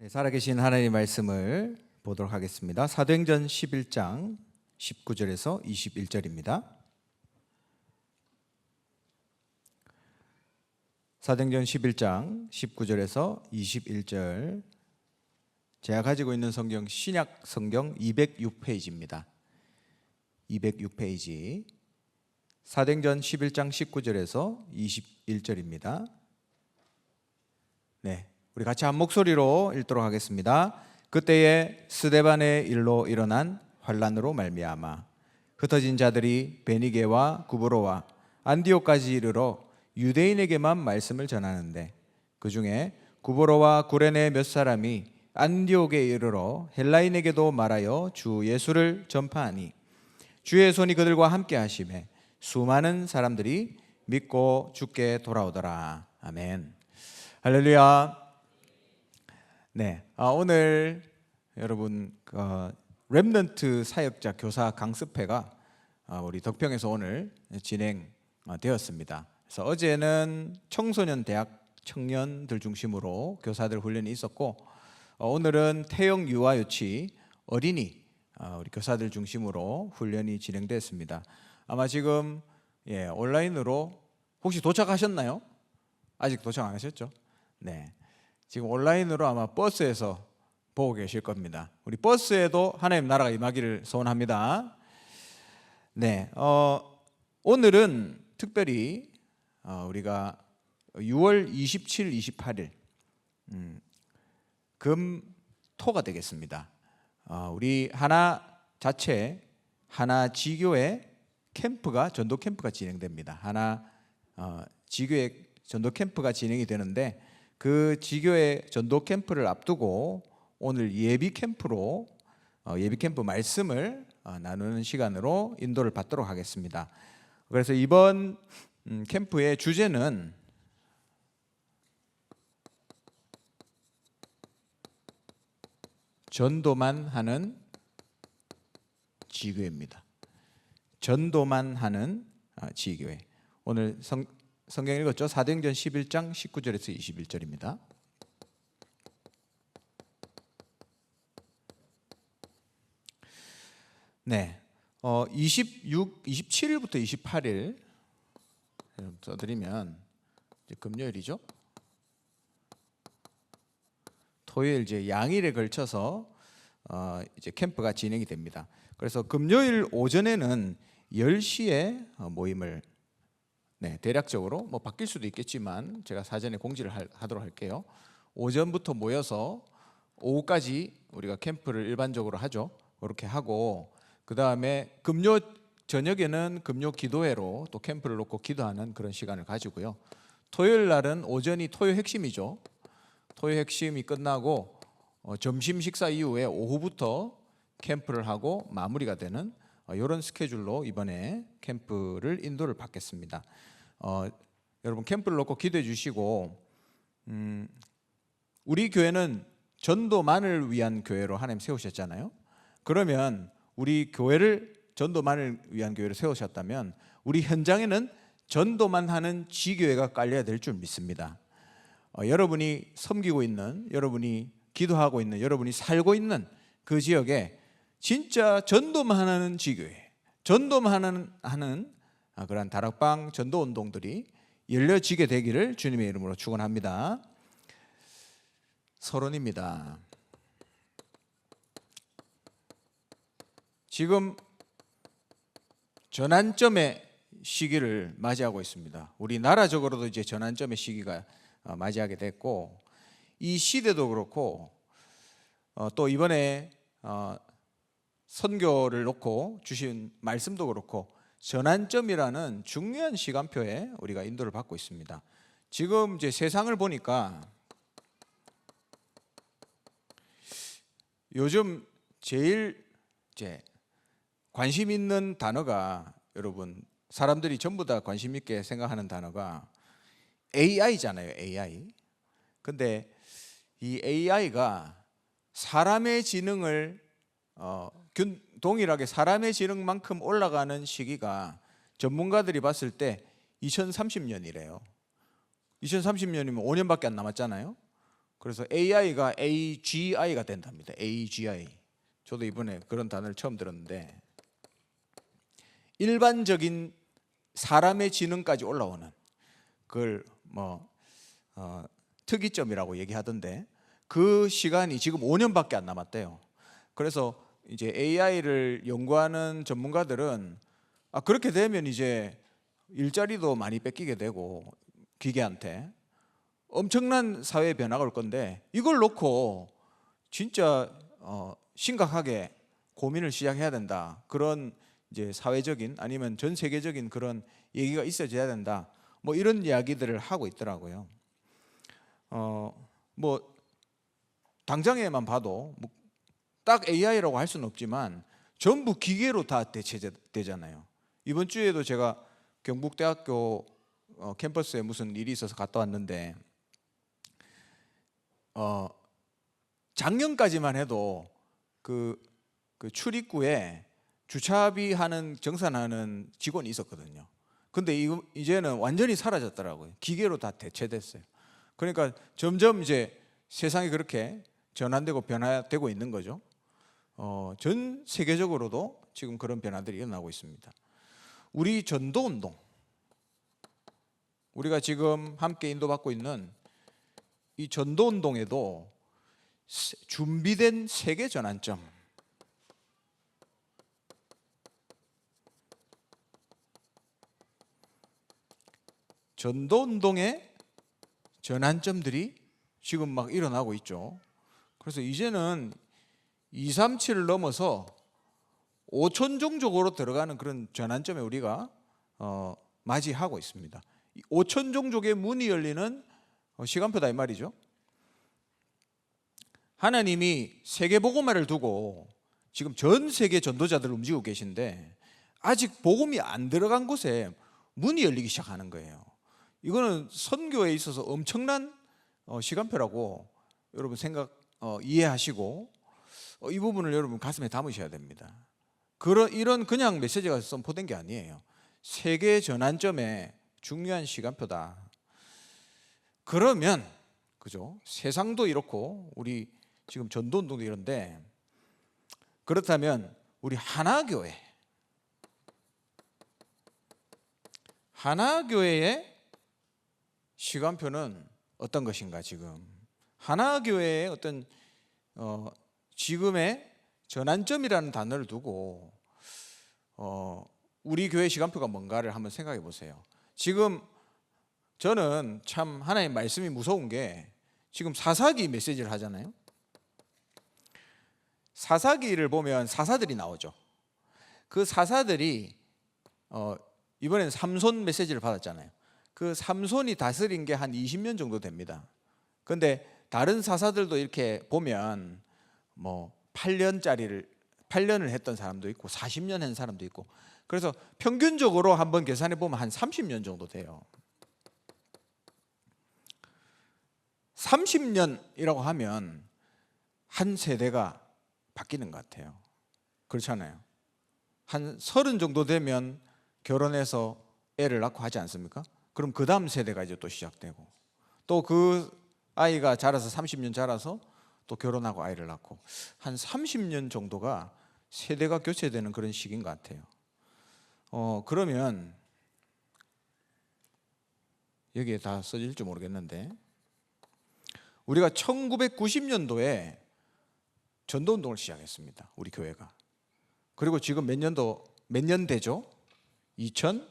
살아계신 하나님의 말씀을 보도록 하겠습니다. 사도행전 11장 19절에서 21절입니다. 사도행전 11장 19절에서 21절. 제가 가지고 있는 성경 신약 성경 206페이지입니다. 206페이지. 사도행전 11장 19절에서 21절입니다. 네. 우리 같이 한 목소리로 읽도록 하겠습니다. 그때에 스데반의 일로 일어난 환란으로 말미암아 흩어진 자들이 베니게와 구브로와 안디옥까지 이르러 유대인에게만 말씀을 전하는데 그 중에 구브로와 구레네 몇 사람이 안디옥에 이르러 헬라인에게도 말하여 주 예수를 전파하니 주의 손이 그들과 함께 하심에 수많은 사람들이 믿고 주께 돌아오더라. 아멘. 할렐루야. 네, 오늘 여러분 렘넌트 사역자 교사 강습회가 우리 덕평에서 오늘 진행되었습니다. 그래서 어제는 청소년 대학 청년들 중심으로 교사들 훈련이 있었고 오늘은 태영 유아 유치 어린이 우리 교사들 중심으로 훈련이 진행됐습니다. 아마 지금 온라인으로 혹시 도착하셨나요? 아직 도착 안 하셨죠? 네. 지금 온라인으로 아마 버스에서 보고 계실 겁니다. 우리 버스에도 하나님 나라가 임하기를 소원합니다. 네, 오늘은 특별히 우리가 6월 27, 28일 금토가 되겠습니다. 우리 하나 자체 하나 지교회 캠프가 전도 캠프가 진행됩니다. 하나 지교회 전도 캠프가 진행이 되는데 그 지교회 전도 캠프를 앞두고 오늘 예비 캠프로 예비 캠프 말씀을 나누는 시간으로 인도를 받도록 하겠습니다. 그래서 이번 캠프의 주제는 전도만 하는 지교회입니다. 전도만 하는 지교회. 오늘 성경 읽었죠? 사도행전 11장 19절에서 21절입니다. 네, 27일부터 28일 써드리면 이제 금요일이죠. 토요일 이제 양일에 걸쳐서 이제 캠프가 진행이 됩니다. 그래서 금요일 오전에는 10시에 모임을 대략적으로 뭐 바뀔 수도 있겠지만 제가 사전에 공지를 하도록 할게요. 오전부터 모여서 오후까지 우리가 캠프를 일반적으로 하죠. 그렇게 하고 그 다음에 금요 저녁에는 금요 기도회로 또 캠프를 놓고 기도하는 그런 시간을 가지고요. 토요일 날은 오전이 토요 핵심이죠. 토요 핵심이 끝나고 점심 식사 이후에 오후부터 캠프를 하고 마무리가 되는 이런 스케줄로 이번에 캠프를 인도를 받겠습니다. 여러분 캠프를 놓고 기도해 주시고 우리 교회는 전도만을 위한 교회로 하나님 세우셨잖아요. 그러면 우리 교회를 전도만을 위한 교회로 세우셨다면 우리 현장에는 전도만 하는 지교회가 깔려야 될 줄 믿습니다. 여러분이 섬기고 있는, 여러분이 기도하고 있는, 여러분이 살고 있는 그 지역에 진짜 전도만 하는 지교회, 전도만 하는 그런 다락방 전도 운동들이 열려지게 되기를 주님의 이름으로 축원합니다. 서론입니다. 지금 전환점의 시기를 맞이하고 있습니다. 우리 나라적으로도 이제 전환점의 시기가 맞이하게 됐고 이 시대도 그렇고 또 이번에 선교를 놓고 주신 말씀도 그렇고 전환점이라는 중요한 시간표에 우리가 인도를 받고 있습니다. 지금 이제 세상을 보니까 요즘 제일 이제 관심 있는 단어가 여러분 사람들이 전부 다 관심 있게 생각하는 단어가 AI잖아요. AI. 근데 이 AI가 사람의 지능을 동일하게 사람의 지능만큼 올라가는 시기가 전문가들이 봤을 때 2030년이래요. 2030년이면 5년밖에 안 남았잖아요. 그래서 AI가 AGI가 된답니다. AGI. 저도 이번에 그런 단어를 처음 들었는데, 일반적인 사람의 지능까지 올라오는 그걸 특이점이라고 얘기하던데, 그 시간이 지금 5년밖에 안 남았대요. 그래서 이제 AI를 연구하는 전문가들은 그렇게 되면 이제 일자리도 많이 뺏기게 되고 기계한테 엄청난 사회 변화가 올 건데, 이걸 놓고 진짜 심각하게 고민을 시작해야 된다. 그런 이제 사회적인 아니면 전 세계적인 그런 얘기가 있어져야 된다. 뭐 이런 이야기들을 하고 있더라고요. 뭐 당장에만 봐도 딱 AI라고 할 수는 없지만 전부 기계로 다 대체되잖아요. 이번 주에도 제가 경북대학교 캠퍼스에 무슨 일이 있어서 갔다 왔는데, 작년까지만 해도 그 출입구에 주차비 하는 정산하는 직원이 있었거든요. 근데 이제는 완전히 사라졌더라고요. 기계로 다 대체됐어요. 그러니까 점점 이제 세상이 그렇게 전환되고 변화되고 있는 거죠. 전 세계적으로도 지금 그런 변화들이 일어나고 있습니다. 우리 전도운동, 우리가 지금 함께 인도받고 있는 이 전도운동에도 준비된 세계 전환점, 전도운동의 전환점들이 지금 막 일어나고 있죠. 그래서 이제는 237을 넘어서 5천종족으로 들어가는 그런 전환점에 우리가 맞이하고 있습니다. 5천종족의 문이 열리는 시간표다 이 말이죠. 하나님이 세계복음화를 두고 지금 전 세계 전도자들을 움직이고 계신데, 아직 복음이 안 들어간 곳에 문이 열리기 시작하는 거예요. 이거는 선교에 있어서 엄청난 시간표라고 여러분 이해하시고 이 부분을 여러분 가슴에 담으셔야 됩니다. 이런 그냥 메시지가 선포된 게 아니에요. 세계 전환점의 중요한 시간표다. 그러면 그죠? 세상도 이렇고 우리 지금 전도운동도 이런데, 그렇다면 우리 하나교회의 시간표는 어떤 것인가? 지금 하나교회의 어떤 지금의 전환점이라는 단어를 두고 우리 교회 시간표가 뭔가를 한번 생각해 보세요. 지금 저는 참 하나님 말씀이 무서운 게, 지금 사사기 메시지를 하잖아요. 사사기를 보면 사사들이 나오죠. 그 사사들이 이번에는 삼손 메시지를 받았잖아요. 그 삼손이 다스린 게 한 20년 정도 됩니다. 그런데 다른 사사들도 이렇게 보면 뭐 8년을 했던 사람도 있고 40년 한 사람도 있고, 그래서 평균적으로 한번 계산해 보면 한 30년 정도 돼요. 30년이라고 하면 한 세대가 바뀌는 것 같아요. 그렇잖아요. 한 30 정도 되면 결혼해서 애를 낳고 하지 않습니까? 그럼 그 다음 세대가 이제 또 시작되고, 또 그 아이가 자라서 30년 자라서 또 결혼하고 아이를 낳고, 한 30년 정도가 세대가 교체되는 그런 시기인 것 같아요. 그러면 여기에 다 써질지 모르겠는데, 우리가 1990년도에 전도운동을 시작했습니다. 우리 교회가. 그리고 지금 몇 년 되죠? 2020년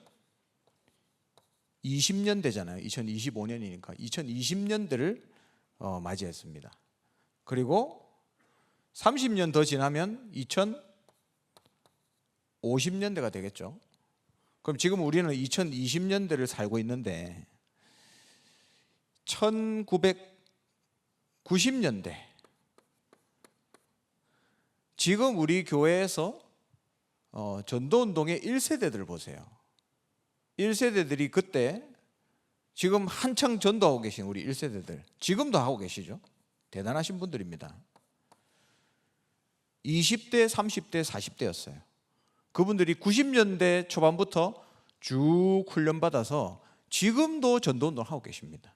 되잖아요. 2025년이니까 2020년대를 맞이했습니다. 그리고 30년 더 지나면 2050년대가 되겠죠. 그럼 지금 우리는 2020년대를 살고 있는데, 1990년대 지금 우리 교회에서 전도운동의 1세대들을 보세요. 1세대들이 그때 지금 한창 전도하고 계신 우리 1세대들, 지금도 하고 계시죠. 대단하신 분들입니다. 20대, 30대, 40대였어요. 그분들이 90년대 초반부터 쭉 훈련받아서 지금도 전도운동을 하고 계십니다.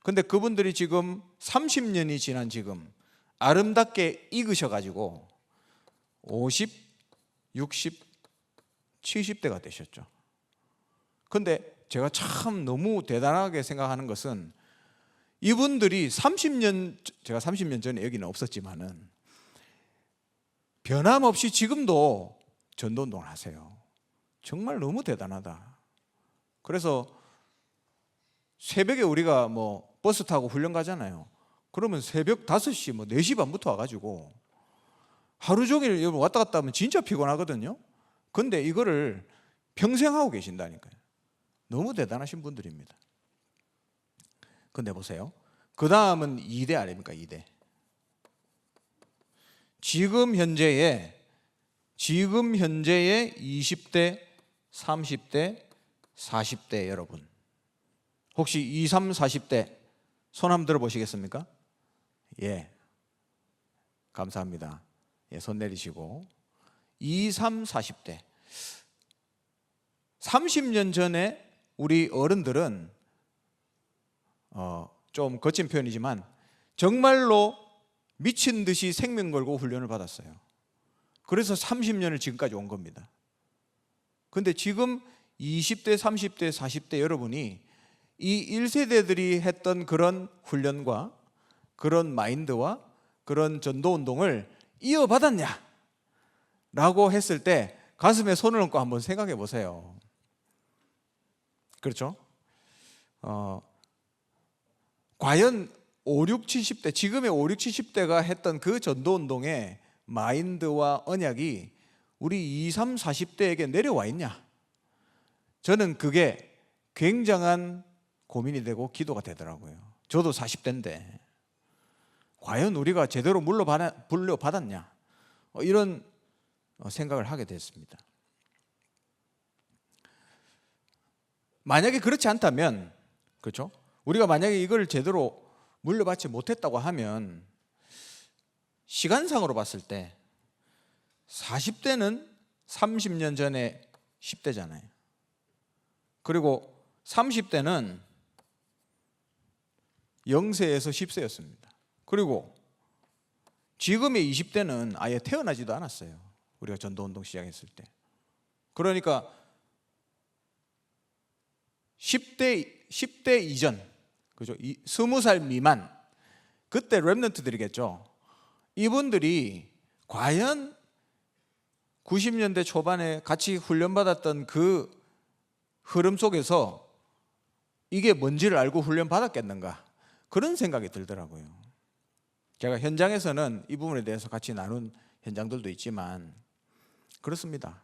근데 그분들이 지금 30년이 지난 지금 아름답게 익으셔가지고 50, 60, 70대가 되셨죠. 근데 제가 참 너무 대단하게 생각하는 것은 이분들이 30년, 제가 30년 전에 여기는 없었지만은 변함없이 지금도 전도운동을 하세요. 정말 너무 대단하다. 그래서 새벽에 우리가 뭐 버스 타고 훈련 가잖아요. 그러면 새벽 5시, 뭐 4시 반부터 와가지고 하루 종일 왔다 갔다 하면 진짜 피곤하거든요. 근데 이거를 평생 하고 계신다니까요. 너무 대단하신 분들입니다. 근데 보세요. 그 다음은 2대 아닙니까? 2대. 지금 현재의 20대, 30대, 40대 여러분, 혹시 20, 30, 40대 손 한번 들어보시겠습니까? 예, 감사합니다. 예, 손 내리시고. 20, 30, 40대 30년 전에 우리 어른들은 좀 거친 표현이지만 정말로 미친 듯이 생명 걸고 훈련을 받았어요. 그래서 30년을 지금까지 온 겁니다. 근데 지금 20대, 30대, 40대 여러분이 이 1세대들이 했던 그런 훈련과 그런 마인드와 그런 전도운동을 이어받았냐? 라고 했을 때 가슴에 손을 얹고 한번 생각해 보세요. 그렇죠? 과연 5, 6, 70대, 지금의 5, 6, 70대가 했던 그 전도운동의 마인드와 언약이 우리 20, 30, 40대에게 내려와 있냐? 저는 그게 굉장한 고민이 되고 기도가 되더라고요. 저도 40대인데 과연 우리가 제대로 물려받았냐? 이런 생각을 하게 됐습니다. 만약에 그렇지 않다면, 그렇죠? 우리가 만약에 이걸 제대로 물려받지 못했다고 하면 시간상으로 봤을 때 40대는 30년 전에 10대잖아요. 그리고 30대는 0세에서 10세였습니다. 그리고 지금의 20대는 아예 태어나지도 않았어요. 우리가 전도운동 시작했을 때. 그러니까 10대 이전, 그죠? 20살 미만, 그때 랩런트들이겠죠. 이분들이 과연 90년대 초반에 같이 훈련받았던 그 흐름 속에서 이게 뭔지를 알고 훈련받았겠는가, 그런 생각이 들더라고요. 제가 현장에서는 이 부분에 대해서 같이 나눈 현장들도 있지만 그렇습니다.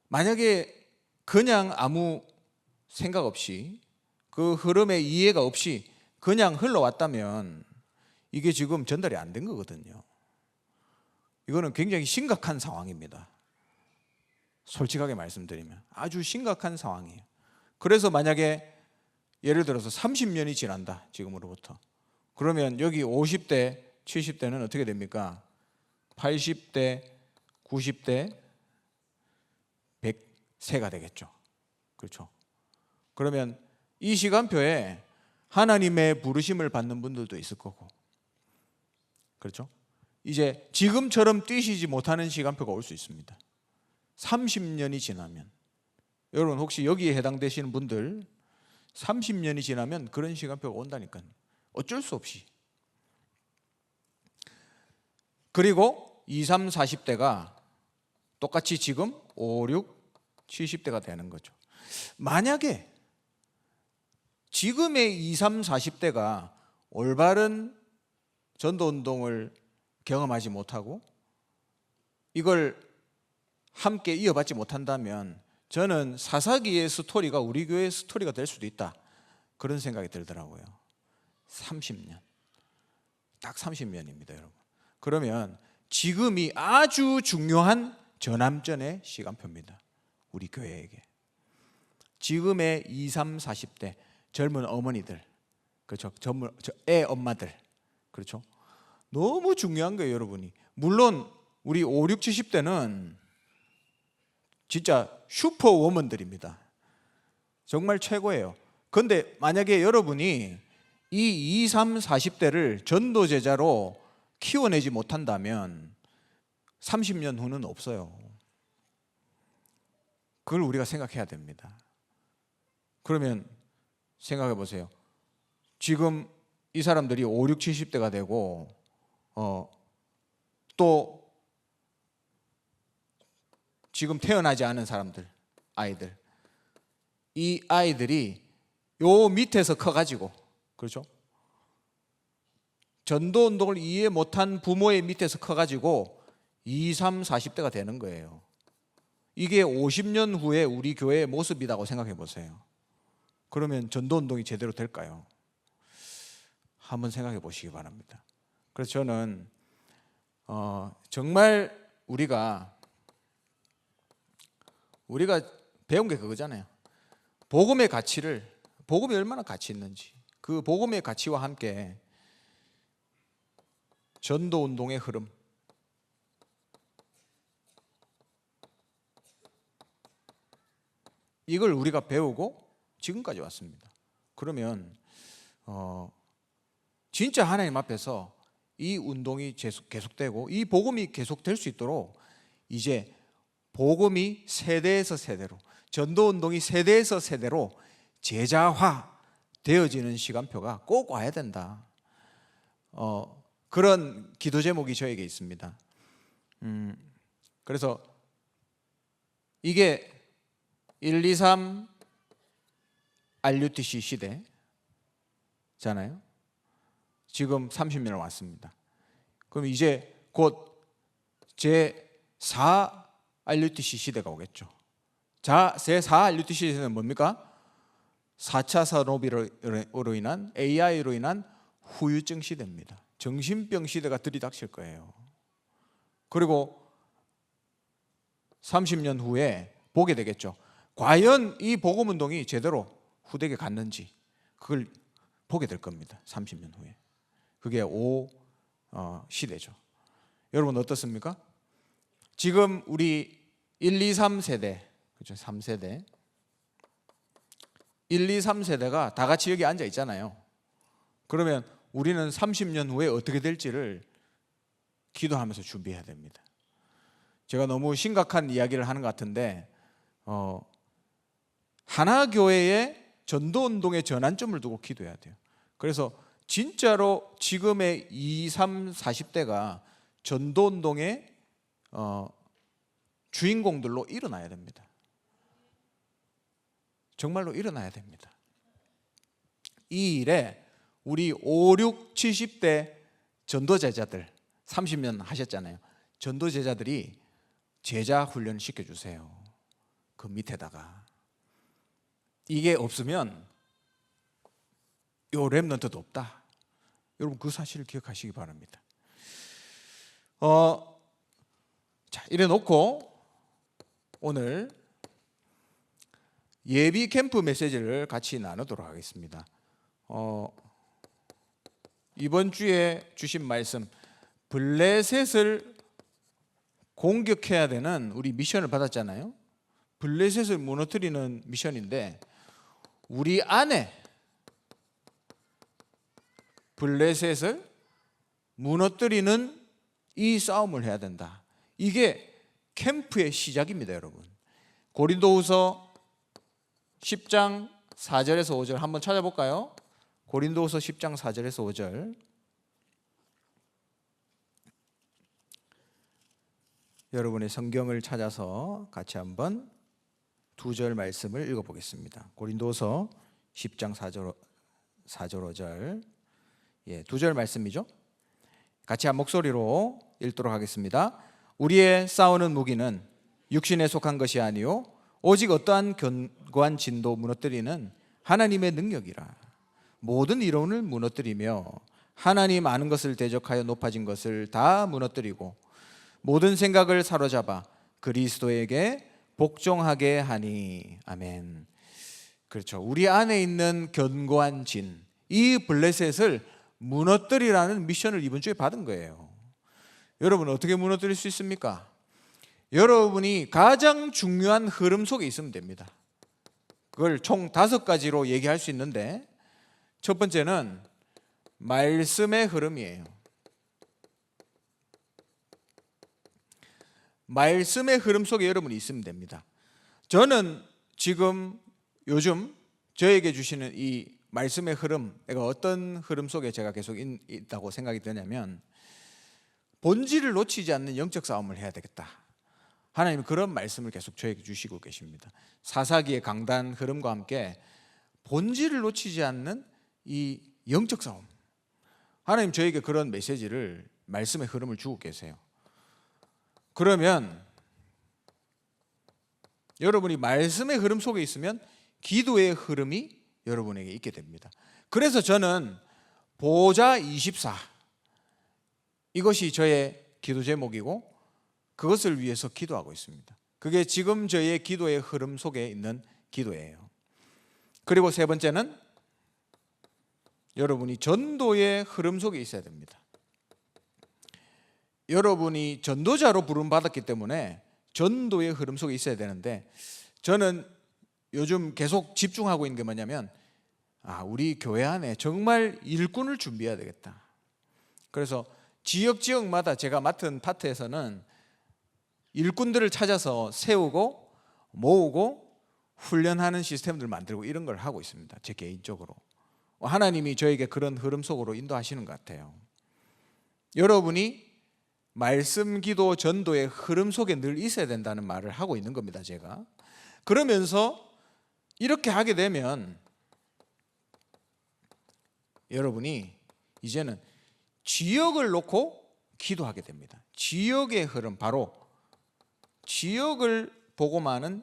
만약에 그냥 아무 생각 없이 그 흐름에 이해가 없이 그냥 흘러왔다면 이게 지금 전달이 안 된 거거든요. 이거는 굉장히 심각한 상황입니다. 솔직하게 말씀드리면 아주 심각한 상황이에요. 그래서 만약에 예를 들어서 30년이 지난다, 지금으로부터. 그러면 여기 50대, 70대는 어떻게 됩니까? 80대, 90대, 100세가 되겠죠. 그렇죠? 그러면 이 시간표에 하나님의 부르심을 받는 분들도 있을 거고, 그렇죠? 이제 지금처럼 뛰시지 못하는 시간표가 올 수 있습니다. 30년이 지나면, 여러분 혹시 여기에 해당되시는 분들 30년이 지나면 그런 시간표가 온다니까요. 어쩔 수 없이. 그리고 20, 30, 40대가 똑같이 지금 5, 6, 70대가 되는 거죠. 만약에 지금의 20, 30, 40대가 올바른 전도운동을 경험하지 못하고 이걸 함께 이어받지 못한다면 저는 사사기의 스토리가 우리 교회의 스토리가 될 수도 있다, 그런 생각이 들더라고요. 30년, 딱 30년입니다, 여러분. 그러면 지금이 아주 중요한 전함전의 시간표입니다, 우리 교회에게. 지금의 20, 30, 40대 젊은 어머니들, 그렇죠? 애 엄마들, 그렇죠? 너무 중요한 거예요, 여러분이. 물론 우리 5, 6, 70대는 진짜 슈퍼워먼들입니다. 정말 최고예요. 근데 만약에 여러분이 이 20, 30, 40대를 전도 제자로 키워내지 못한다면 30년 후는 없어요. 그걸 우리가 생각해야 됩니다. 그러면 생각해 보세요. 지금 이 사람들이 5, 6, 70대가 되고 또 지금 태어나지 않은 사람들, 아이들, 이 아이들이 요 밑에서 커가지고, 그렇죠? 전도 운동을 이해 못한 부모의 밑에서 커가지고 20, 30, 40대가 되는 거예요. 이게 50년 후에 우리 교회의 모습이라고 생각해 보세요. 그러면 전도 운동이 제대로 될까요? 한번 생각해 보시기 바랍니다. 그래서 저는 정말 우리가 배운 게 그거잖아요. 복음의 가치를, 복음이 얼마나 가치 있는지, 그 복음의 가치와 함께 전도 운동의 흐름, 이걸 우리가 배우고 지금까지 왔습니다. 그러면 진짜 하나님 앞에서 이 운동이 계속되고 이 복음이 계속될 수 있도록 이제 복음이 세대에서 세대로, 전도 운동이 세대에서 세대로 제자화 되어지는 시간표가 꼭 와야 된다. 그런 기도 제목이 저에게 있습니다. 그래서 이게 1, 2, 3 RUTC 시대잖아요. 지금 30년 왔습니다. 그럼 이제 곧 제4 RUTC 시대가 오겠죠. 제4 RUTC 시대는 뭡니까? 4차 산업으로 인한 AI로 인한 후유증 시대입니다. 정신병 시대가 들이닥칠 거예요. 그리고 30년 후에 보게 되겠죠. 과연 이 복음운동이 제대로 후대에 갔는지 그걸 보게 될 겁니다. 30년 후에. 그게 5 시대죠. 여러분 어떻습니까? 지금 우리 1, 2, 3세대, 그렇죠? 3세대 1, 2, 3세대가 다 같이 여기 앉아 있잖아요. 그러면 우리는 30년 후에 어떻게 될지를 기도하면서 준비해야 됩니다. 제가 너무 심각한 이야기를 하는 것 같은데 하나교회의 전도운동의 전환점을 두고 기도해야 돼요. 그래서 진짜로 지금의 20, 30, 40대가 전도운동의 주인공들로 일어나야 됩니다. 정말로 일어나야 됩니다. 이 일에 우리 5, 6, 70대 전도제자들 30년 하셨잖아요. 전도제자들이 제자 훈련을 시켜주세요. 그 밑에다가. 이게 없으면 요 렘넌트도 없다. 여러분 그 사실을 기억하시기 바랍니다. 자, 이래 놓고 오늘 예비 캠프 메시지를 같이 나누도록 하겠습니다. 이번 주에 주신 말씀, 블레셋을 공격해야 되는 우리 미션을 받았잖아요. 블레셋을 무너뜨리는 미션인데 우리 안에 블레셋을 무너뜨리는 이 싸움을 해야 된다. 이게 캠프의 시작입니다, 여러분. 고린도후서 10장 4절에서 5절 한번 찾아볼까요? 고린도후서 10장 4절에서 5절. 여러분의 성경을 찾아서 같이 한번 두 절 말씀을 읽어보겠습니다. 고린도후서 10장 4절 5절. 두 절 말씀이죠. 같이 한 목소리로 읽도록 하겠습니다. 우리의 싸우는 무기는 육신에 속한 것이 아니요 오직 어떠한 견고한 진도 무너뜨리는 하나님의 능력이라. 모든 이론을 무너뜨리며 하나님 아는 것을 대적하여 높아진 것을 다 무너뜨리고 모든 생각을 사로잡아 그리스도에게 복종하게 하니. 아멘. 그렇죠. 우리 안에 있는 견고한 진, 이 블레셋을 무너뜨리라는 미션을 이번 주에 받은 거예요. 여러분 어떻게 무너뜨릴 수 있습니까? 여러분이 가장 중요한 흐름 속에 있으면 됩니다. 그걸 총 5가지로 얘기할 수 있는데, 첫 번째는 말씀의 흐름이에요. 말씀의 흐름 속에 여러분이 있으면 됩니다. 저는 지금 요즘 저에게 주시는 이 말씀의 흐름, 내가 어떤 흐름 속에 제가 계속 있다고 생각이 드냐면, 본질을 놓치지 않는 영적 싸움을 해야 되겠다. 하나님은 그런 말씀을 계속 저에게 주시고 계십니다. 사사기의 강단 흐름과 함께 본질을 놓치지 않는 이 영적 싸움, 하나님 저에게 그런 메시지를, 말씀의 흐름을 주고 계세요. 그러면 여러분이 말씀의 흐름 속에 있으면 기도의 흐름이 여러분에게 있게 됩니다. 그래서 저는 보좌 24, 이것이 저의 기도 제목이고 그것을 위해서 기도하고 있습니다. 그게 지금 저의 기도의 흐름 속에 있는 기도예요. 그리고 세 번째는 여러분이 전도의 흐름 속에 있어야 됩니다. 여러분이 전도자로 부름받았기 때문에 전도의 흐름 속에 있어야 되는데, 저는 요즘 계속 집중하고 있는 게 뭐냐면, 우리 교회 안에 정말 일꾼을 준비해야 되겠다. 그래서 지역마다 제가 맡은 파트에서는 일꾼들을 찾아서 세우고 모으고 훈련하는 시스템들을 만들고 이런 걸 하고 있습니다. 제 개인적으로 하나님이 저에게 그런 흐름 속으로 인도하시는 것 같아요. 여러분이 말씀, 기도, 전도의 흐름 속에 늘 있어야 된다는 말을 하고 있는 겁니다, 제가. 그러면서 이렇게 하게 되면 여러분이 이제는 지역을 놓고 기도하게 됩니다. 지역의 흐름, 바로 지역을 보고만은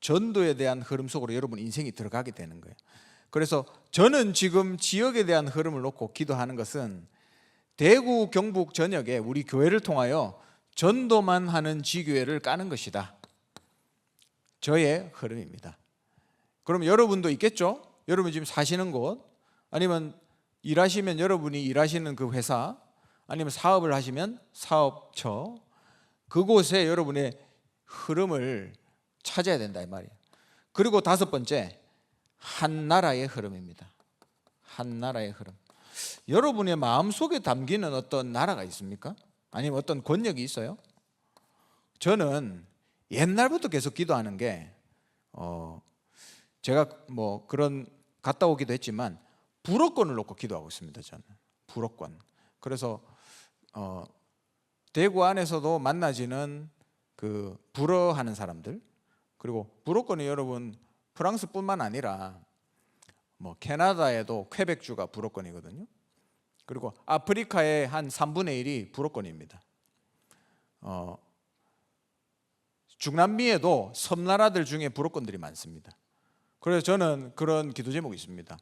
전도에 대한 흐름 속으로 여러분 인생이 들어가게 되는 거예요. 그래서 저는 지금 지역에 대한 흐름을 놓고 기도하는 것은 대구, 경북 전역에 우리 교회를 통하여 전도만 하는 지교회를 까는 것이다. 저의 흐름입니다. 그럼 여러분도 있겠죠? 여러분 지금 사시는 곳, 아니면 일하시면 여러분이 일하시는 그 회사, 아니면 사업을 하시면 사업처, 그곳에 여러분의 흐름을 찾아야 된다 이 말이에요. 그리고 5번째, 한 나라의 흐름입니다. 한 나라의 흐름. 여러분의 마음속에 담기는 어떤 나라가 있습니까? 아니면 어떤 권력이 있어요? 저는 옛날부터 계속 기도하는 게, 제가 뭐 그런 갔다 오기도 했지만 불어권을 놓고 기도하고 있습니다. 저는 불어권. 그래서 대구 안에서도 만나지는 그 불어하는 사람들, 그리고 불어권이 여러분 프랑스뿐만 아니라 뭐 캐나다에도 퀘벡주가 불어권이거든요. 그리고 아프리카의 한 3분의 1이 불어권입니다. 중남미에도 섬나라들 중에 불어권들이 많습니다. 그래서 저는 그런 기도 제목이 있습니다.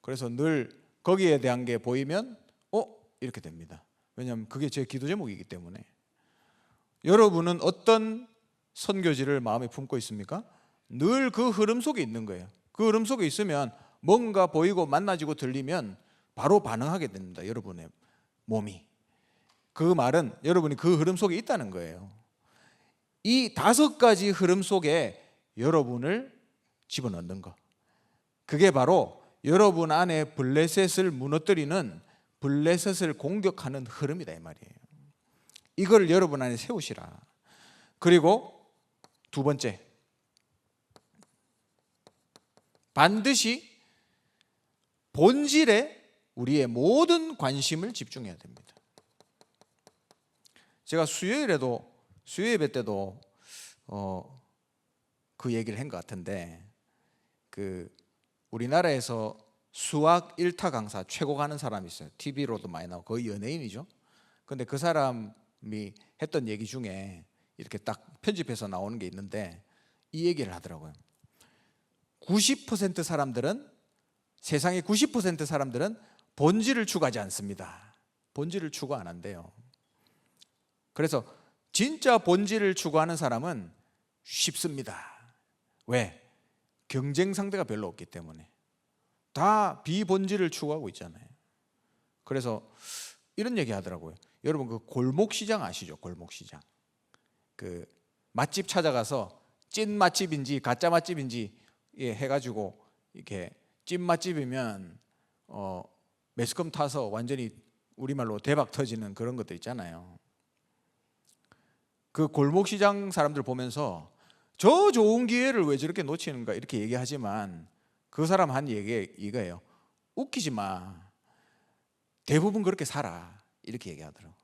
그래서 늘 거기에 대한 게 보이면 이렇게 됩니다. 왜냐하면 그게 제 기도 제목이기 때문에. 여러분은 어떤 선교지를 마음에 품고 있습니까? 늘 그 흐름 속에 있는 거예요. 그 흐름 속에 있으면 뭔가 보이고 만나지고 들리면 바로 반응하게 됩니다. 여러분의 몸이. 그 말은 여러분이 그 흐름 속에 있다는 거예요. 이 5가지 흐름 속에 여러분을 집어넣는 것, 그게 바로 여러분 안에 블레셋을 무너뜨리는, 블레셋을 공격하는 흐름이다 이 말이에요. 이걸 여러분 안에 세우시라. 그리고 2번째, 반드시 본질에 우리의 모든 관심을 집중해야 됩니다. 제가 수요 예배 때도 그 얘기를 한 것 같은데, 그 우리나라에서 수학 1타 강사 최고 가는 사람이 있어요. TV로도 많이 나오고 거의 연예인이죠. 근데 그 사람이 했던 얘기 중에 이렇게 딱 편집해서 나오는 게 있는데 이 얘기를 하더라고요. 90% 사람들은, 세상의 90% 사람들은 본질을 추구하지 않습니다. 본질을 추구 안 한대요. 그래서 진짜 본질을 추구하는 사람은 쉽습니다. 왜? 경쟁 상대가 별로 없기 때문에. 다 비본질을 추구하고 있잖아요. 그래서 이런 얘기 하더라고요. 여러분 그 골목시장 아시죠? 골목시장. 그 맛집 찾아가서 찐 맛집인지 가짜 맛집인지 예, 해가지고 이렇게 찐맛집이면 매스컴 타서 완전히 우리말로 대박 터지는 그런 것들 있잖아요. 그 골목시장 사람들 보면서 저 좋은 기회를 왜 저렇게 놓치는가 이렇게 얘기하지만 그 사람 한 얘기 이거예요. 웃기지 마. 대부분 그렇게 살아. 이렇게 얘기하더라고.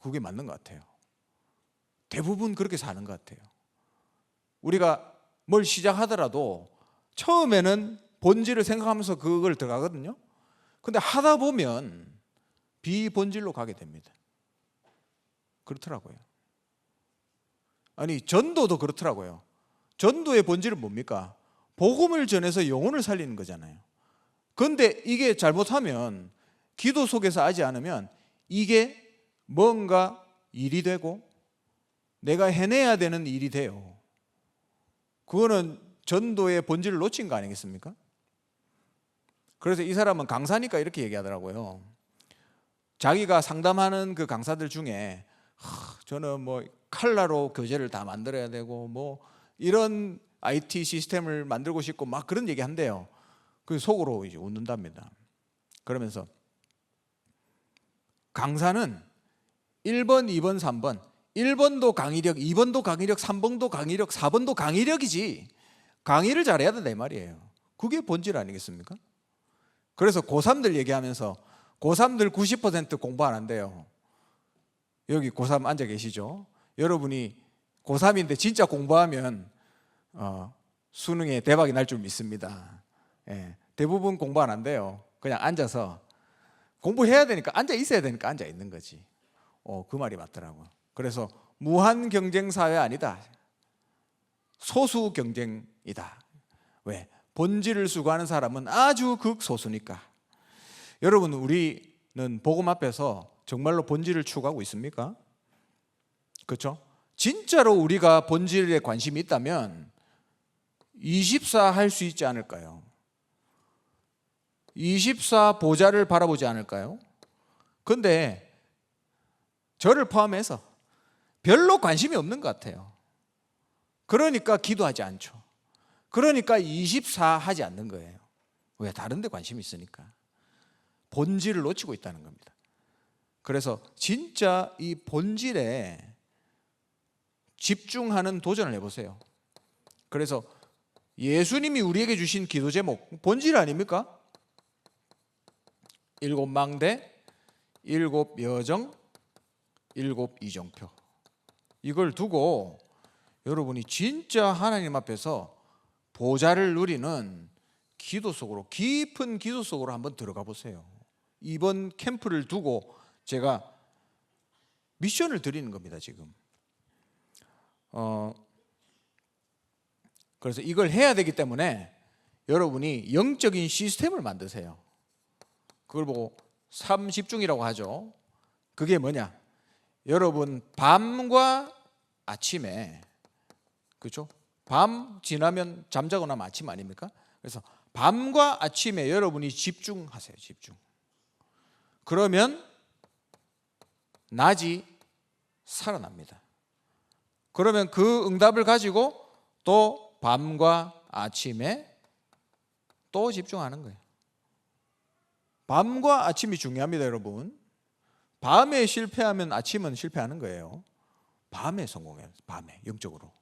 그게 맞는 것 같아요. 대부분 그렇게 사는 것 같아요. 우리가 뭘 시작하더라도 처음에는 본질을 생각하면서 그걸 들어가거든요. 근데 하다 보면 비본질로 가게 됩니다. 그렇더라고요. 아니, 전도도 그렇더라고요. 전도의 본질은 뭡니까? 복음을 전해서 영혼을 살리는 거잖아요. 그런데 이게 잘못하면, 기도 속에서 하지 않으면 이게 뭔가 일이 되고 내가 해내야 되는 일이 돼요. 그거는 전도의 본질을 놓친 거 아니겠습니까? 그래서 이 사람은 강사니까 이렇게 얘기하더라고요. 자기가 상담하는 그 강사들 중에 저는 뭐 칼라로 교재를 다 만들어야 되고 뭐 이런 IT 시스템을 만들고 싶고 막 그런 얘기 한대요. 그 속으로 이제 웃는답니다. 그러면서 강사는 1번, 2번, 3번 1번도 강의력, 2번도 강의력, 3번도 강의력, 4번도 강의력이지 강의를 잘해야 된다 이 말이에요. 그게 본질 아니겠습니까? 그래서 고3들 얘기하면서 고3들 90% 공부 안 한대요. 여기 고3 앉아 계시죠? 여러분이 고3인데 진짜 공부하면 수능에 대박이 날 줄 믿습니다. 예, 대부분 공부 안 한대요. 그냥 앉아서 공부해야 되니까 앉아 있어야 되니까 앉아 있는 거지. 그 말이 맞더라고요. 그래서 무한 경쟁 사회 아니다. 소수 경쟁이다. 왜? 본질을 수고하는 사람은 아주 극소수니까. 여러분, 우리는 복음 앞에서 정말로 본질을 추구하고 있습니까? 그렇죠? 진짜로 우리가 본질에 관심이 있다면 24 할 수 있지 않을까요? 24 보좌를 바라보지 않을까요? 근데 저를 포함해서 별로 관심이 없는 것 같아요. 그러니까 기도하지 않죠. 그러니까 24 하지 않는 거예요. 왜? 다른 데 관심이 있으니까. 본질을 놓치고 있다는 겁니다. 그래서 진짜 이 본질에 집중하는 도전을 해보세요. 그래서 예수님이 우리에게 주신 기도 제목 본질 아닙니까? 7망대, 7여정, 7이정표. 이걸 두고 여러분이 진짜 하나님 앞에서 보좌를 누리는 기도 속으로, 깊은 기도 속으로 한번 들어가 보세요. 이번 캠프를 두고 제가 미션을 드리는 겁니다, 지금. 그래서 이걸 해야 되기 때문에 여러분이 영적인 시스템을 만드세요. 그걸 보고 3집중이라고 하죠. 그게 뭐냐? 여러분 밤과 아침에, 그렇죠? 밤 지나면 잠자고 나면 아침 아닙니까? 그래서 밤과 아침에 여러분이 집중하세요. 집중. 그러면 낮이 살아납니다. 그러면 그 응답을 가지고 또 밤과 아침에 또 집중하는 거예요. 밤과 아침이 중요합니다, 여러분. 밤에 실패하면 아침은 실패하는 거예요. 밤에 성공해요. 밤에 영적으로.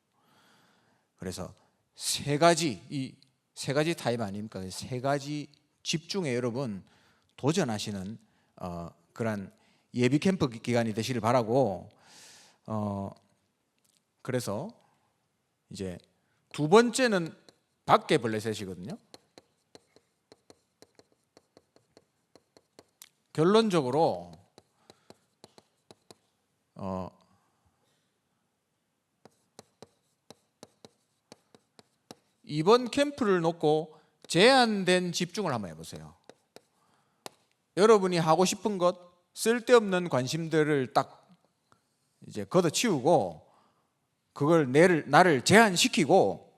그래서 세 가지 타입 아닙니까? 세 가지 집중에 여러분 도전하시는 그런 예비 캠프 기간이 되시길 바라고. 그래서 이제 두 번째는 밖에 블레셋이거든요. 결론적으로 이번 캠프를 놓고 제한된 집중을 한번 해보세요. 여러분이 하고 싶은 것, 쓸데없는 관심들을 딱 이제 걷어치우고 그걸 나를 제한시키고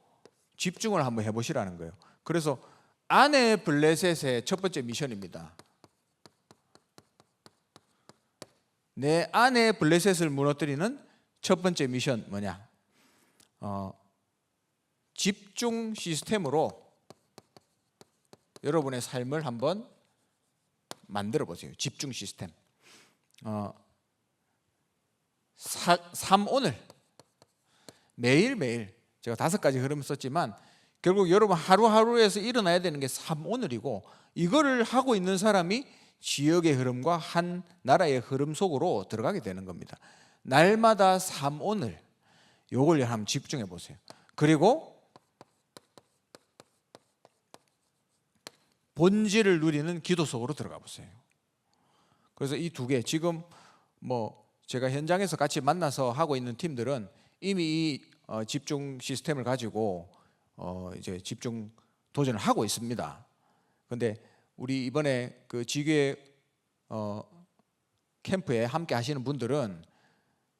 집중을 한번 해보시라는 거예요. 그래서 아내 블레셋의 첫 번째 미션입니다. 내 아내 블레셋을 무너뜨리는 첫 번째 미션 뭐냐? 집중 시스템으로 여러분의 삶을 한번 만들어 보세요. 집중 시스템. 3오늘 매일매일 제가 5가지 흐름을 썼지만 결국 여러분 하루하루에서 일어나야 되는 게 3오늘이고, 이거를 하고 있는 사람이 지역의 흐름과 한 나라의 흐름 속으로 들어가게 되는 겁니다. 날마다 3오늘 요걸 한번 집중해 보세요. 그리고 본질을 누리는 기도 속으로 들어가 보세요. 그래서 이 2개, 지금 제가 현장에서 같이 만나서 하고 있는 팀들은 이미 이 집중 시스템을 가지고 이제 집중 도전을 하고 있습니다. 근데 우리 이번에 그 지교회 캠프에 함께 하시는 분들은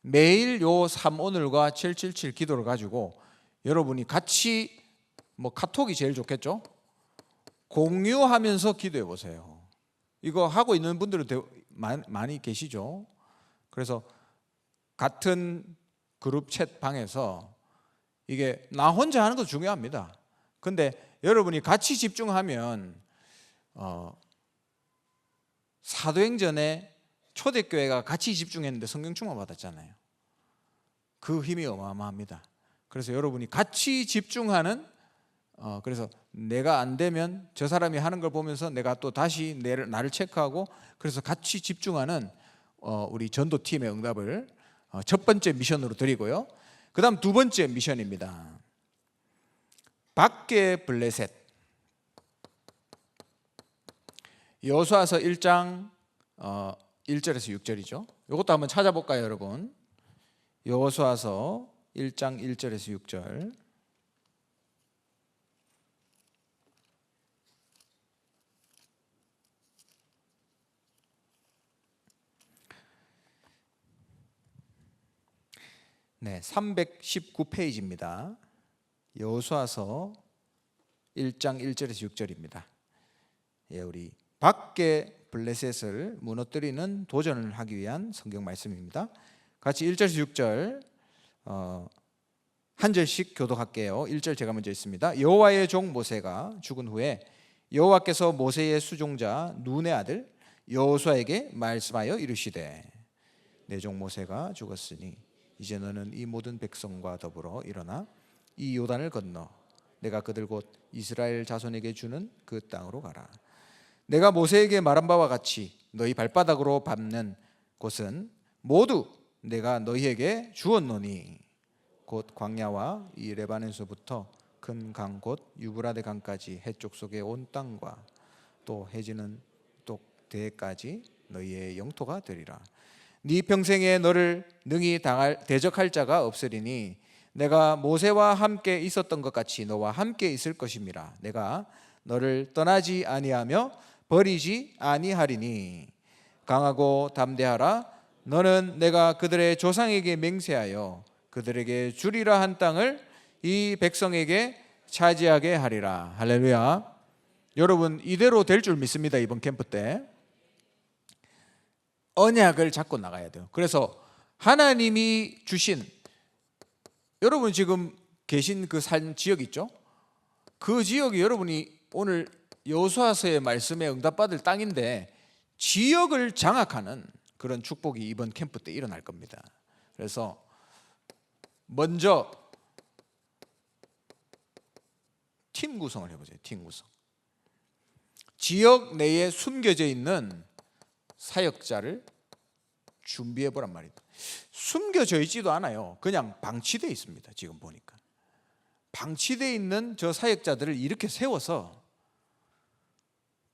매일 요 3오늘과 777 기도를 가지고 여러분이 같이 카톡이 제일 좋겠죠? 공유하면서 기도해 보세요. 이거 하고 있는 분들은 많이 계시죠? 그래서 같은 그룹 챗 방에서 이게 나 혼자 하는 것도 중요합니다. 근데 여러분이 같이 집중하면 사도행전에 초대교회가 같이 집중했는데 성령 충만 받았잖아요. 그 힘이 어마어마합니다. 그래서 여러분이 같이 집중하는, 그래서 내가 안 되면 저 사람이 하는 걸 보면서 내가 또 다시 나를 체크하고, 그래서 같이 집중하는 우리 전도팀의 응답을 첫 번째 미션으로 드리고요. 그 다음 2번째 미션입니다. 밖에 블레셋. 여호수아서 1장 1절에서 6절이죠. 이것도 한번 찾아볼까요, 여러분? 여호수아서 1장 1절에서 6절. 네, 319페이지입니다. 여호수아서 1장 1절에서 6절입니다. 예, 우리 밖에 블레셋을 무너뜨리는 도전을 하기 위한 성경 말씀입니다. 같이 1절에서 6절 한 절씩 교독할게요. 1절 제가 먼저 읽습니다. 여호와의 종 모세가 죽은 후에 여호와께서 모세의 수종자 눈의 아들 여호수아에게 말씀하여 이르시되, 내 종 모세가 죽었으니 이제 너는 이 모든 백성과 더불어 일어나 이 요단을 건너 내가 그들 곧 이스라엘 자손에게 주는 그 땅으로 가라. 내가 모세에게 말한 바와 같이 너희 발바닥으로 밟는 곳은 모두 내가 너희에게 주었노니 곧 광야와 이 레바논에서부터 큰 강 곧 유브라데 강까지 해쪽 속의 온 땅과 또 해지는 똑대까지 너희의 영토가 되리라. 네 평생에 너를 능히 대적할 자가 없으리니 내가 모세와 함께 있었던 것 같이 너와 함께 있을 것임이라. 내가 너를 떠나지 아니하며 버리지 아니하리니 강하고 담대하라. 너는 내가 그들의 조상에게 맹세하여 그들에게 주리라 한 땅을 이 백성에게 차지하게 하리라. 할렐루야. 여러분, 이대로 될 줄 믿습니다. 이번 캠프 때 언약을 잡고 나가야 돼요. 그래서 하나님이 주신, 여러분 지금 계신 그 산 지역 있죠? 그 지역이 여러분이 오늘 여호수아서의 말씀에 응답받을 땅인데 지역을 장악하는 그런 축복이 이번 캠프 때 일어날 겁니다. 그래서 먼저 팀 구성을 해보세요. 팀 구성. 지역 내에 숨겨져 있는 사역자를 준비해 보란 말입니다. 숨겨져 있지도 않아요. 그냥 방치되어 있습니다. 지금 보니까 방치되어 있는 저 사역자들을 이렇게 세워서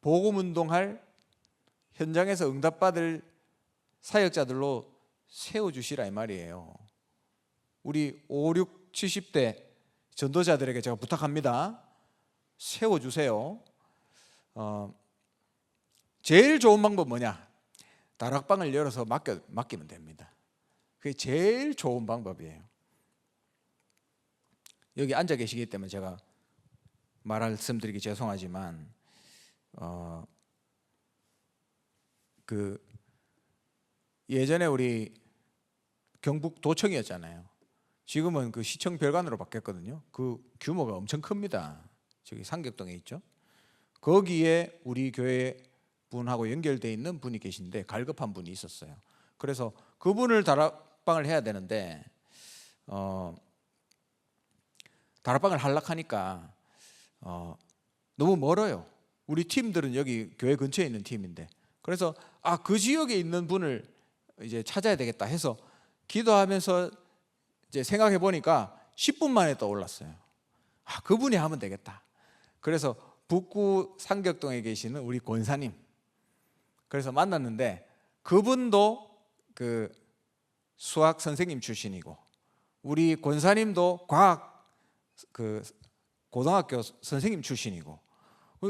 복음운동할, 현장에서 응답받을 사역자들로 세워주시라 이 말이에요. 우리 5, 6, 70대 전도자들에게 제가 부탁합니다. 세워주세요. 제일 좋은 방법 뭐냐? 다락방을 열어서 맡기면 됩니다. 그게 제일 좋은 방법이에요. 여기 앉아 계시기 때문에 제가 말씀드리기 죄송하지만 예전에 우리 경북 도청이었잖아요. 지금은 그 시청 별관으로 바뀌었거든요. 그 규모가 엄청 큽니다. 저기 상격동에 있죠. 거기에 우리 교회 분하고 연결돼 있는 분이 계신데 갈급한 분이 있었어요. 그래서 그분을 다락방을 해야 되는데 다락방을 하려고 하니까 너무 멀어요. 우리 팀들은 여기 교회 근처에 있는 팀인데, 그래서 그 지역에 있는 분을 이제 찾아야 되겠다 해서 기도하면서 이제 생각해 보니까 10분 만에 떠올랐어요. 그분이 하면 되겠다. 그래서 북구 상격동에 계시는 우리 권사님, 그래서 만났는데 그분도 그 수학 선생님 출신이고 우리 권사님도 과학 그 고등학교 선생님 출신이고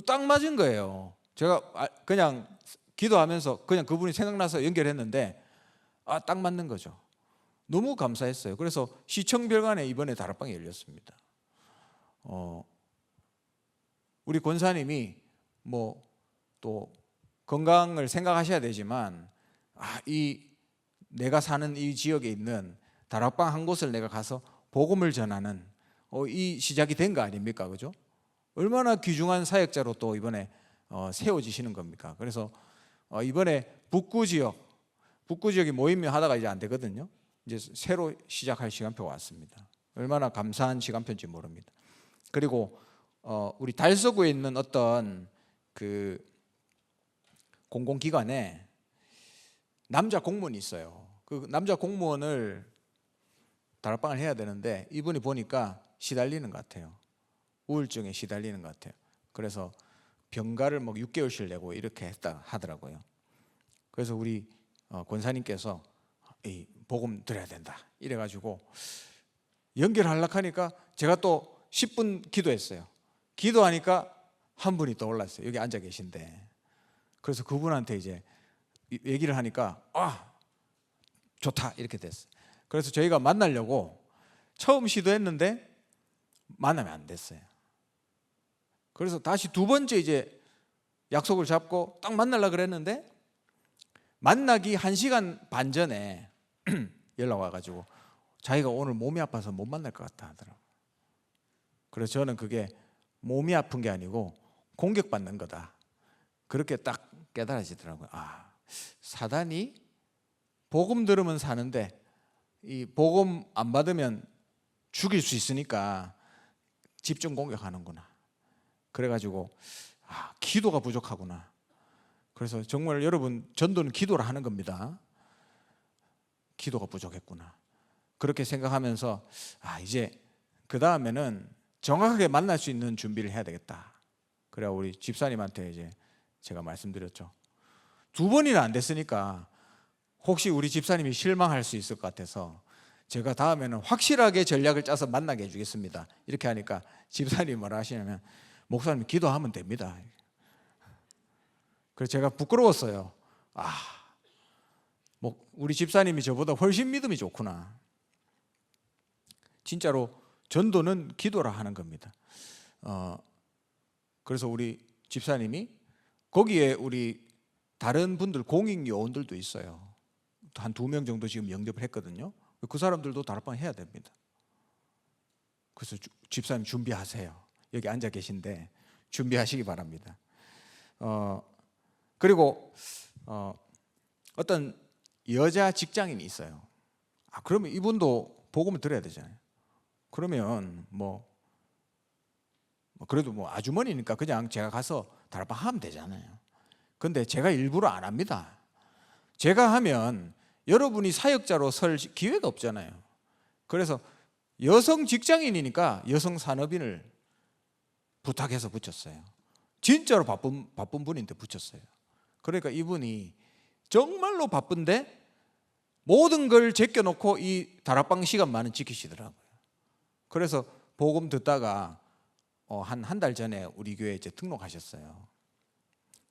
딱 맞은 거예요. 제가 그냥 기도하면서 그냥 그분이 생각나서 연결했는데 딱 맞는 거죠. 너무 감사했어요. 그래서 시청별관에 이번에 다락방이 열렸습니다. 우리 권사님이 뭐 또 건강을 생각하셔야 되지만 이 내가 사는 이 지역에 있는 다락방 한 곳을 내가 가서 복음을 전하는 이 시작이 된 거 아닙니까? 그죠? 얼마나 귀중한 사역자로 또 이번에 세워지시는 겁니까? 그래서 이번에 북구 지역이 모임을 하다가 이제 안 되거든요. 이제 새로 시작할 시간표가 왔습니다. 얼마나 감사한 시간표인지 모릅니다. 그리고 우리 달서구에 있는 어떤 그 공공기관에 남자 공무원이 있어요. 그 남자 공무원을 다락방을 해야 되는데 이분이 보니까 시달리는 것 같아요. 우울증에 시달리는 것 같아요. 그래서 병가를 뭐 6개월씩 내고 이렇게 했다 하더라고요. 그래서 우리 권사님께서 이 복음 드려야 된다 이래가지고 연결하려고 하니까 제가 또 10분 기도했어요. 기도하니까 한 분이 떠올랐어요. 여기 앉아 계신데. 그래서 그분한테 이제 얘기를 하니까 좋다 이렇게 됐어요. 그래서 저희가 만나려고 처음 시도했는데 만나면 안 됐어요. 그래서 다시 두 번째 이제 약속을 잡고 딱 만나려고 그랬는데 만나기 1시간 반 전에 연락 와가지고 자기가 오늘 몸이 아파서 못 만날 것 같다 하더라고요. 그래서 저는 그게 몸이 아픈 게 아니고 공격받는 거다. 그렇게 딱 깨달아지더라고요. 사단이 복음 들으면 사는데 이 복음 안 받으면 죽일 수 있으니까 집중 공격하는구나. 그래가지고 기도가 부족하구나. 그래서 정말 여러분 전도는 기도를 하는 겁니다. 기도가 부족했구나. 그렇게 생각하면서 이제 그 다음에는 정확하게 만날 수 있는 준비를 해야 되겠다. 그래야 우리 집사님한테 이제 제가 말씀드렸죠. 2번이나 안 됐으니까 혹시 우리 집사님이 실망할 수 있을 것 같아서 제가 다음에는 확실하게 전략을 짜서 만나게 해주겠습니다. 이렇게 하니까 집사님이 뭐라 하시냐면 목사님 기도하면 됩니다. 그래서 제가 부끄러웠어요. 우리 집사님이 저보다 훨씬 믿음이 좋구나. 진짜로 전도는 기도라 하는 겁니다. 그래서 우리 집사님이 거기에 우리 다른 분들 공익 요원들도 있어요. 한 2명 정도 지금 영접을 했거든요. 그 사람들도 다락방 해야 됩니다. 그래서 집사님 준비하세요. 여기 앉아 계신데 준비하시기 바랍니다. 그리고 어떤 여자 직장인이 있어요. 그러면 이분도 복음을 들어야 되잖아요. 그러면 그래도 아주머니니까 그냥 제가 가서 다락방 하면 되잖아요. 근데 제가 일부러 안 합니다. 제가 하면 여러분이 사역자로 설 기회가 없잖아요. 그래서 여성 직장인이니까 여성 산업인을 부탁해서 붙였어요. 진짜로 바쁜 분인데 붙였어요. 그러니까 이분이 정말로 바쁜데 모든 걸 제껴놓고 이 다락방 시간만은 지키시더라고요. 그래서 복음 듣다가 한 달 전에 우리 교회에 이제 등록하셨어요.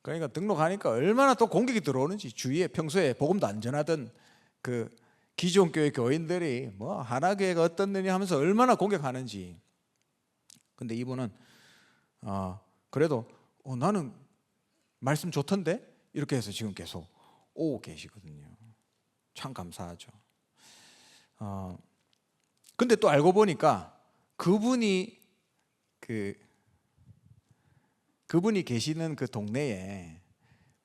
그러니까 등록하니까 얼마나 또 공격이 들어오는지, 주위에 평소에 복음도 안 전하던 그 기존 교회 교인들이 하나교회가 어떻느냐 하면서 얼마나 공격하는지. 근데 이분은 그래도 나는 말씀 좋던데 이렇게 해서 지금 계속 오고 계시거든요. 참 감사하죠. 근데 또 알고 보니까 그분이 그분이 계시는 그 동네에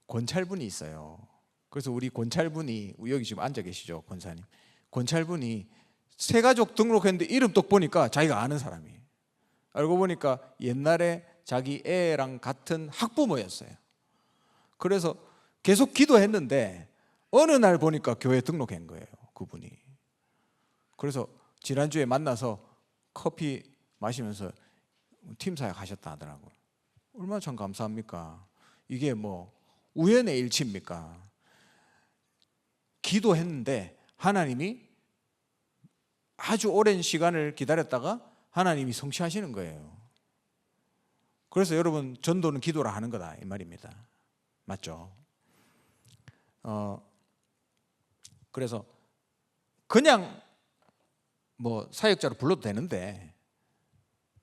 권찰분이 있어요. 그래서 우리 권찰분이 여기 지금 앉아 계시죠, 권사님. 권찰분이 새가족 등록했는데 이름 똑 보니까 자기가 아는 사람이에요. 알고 보니까 옛날에 자기 애랑 같은 학부모였어요. 그래서 계속 기도했는데 어느 날 보니까 교회 등록한 거예요, 그분이. 그래서 지난주에 만나서 커피 마시면서 팀 사역 하셨다 하더라고요. 얼마나 참 감사합니까? 이게 뭐 우연의 일치입니까? 기도했는데 하나님이 아주 오랜 시간을 기다렸다가 하나님이 성취하시는 거예요. 그래서 여러분, 전도는 기도라 하는 거다 이 말입니다. 맞죠? 그래서 그냥 뭐 사역자로 불러도 되는데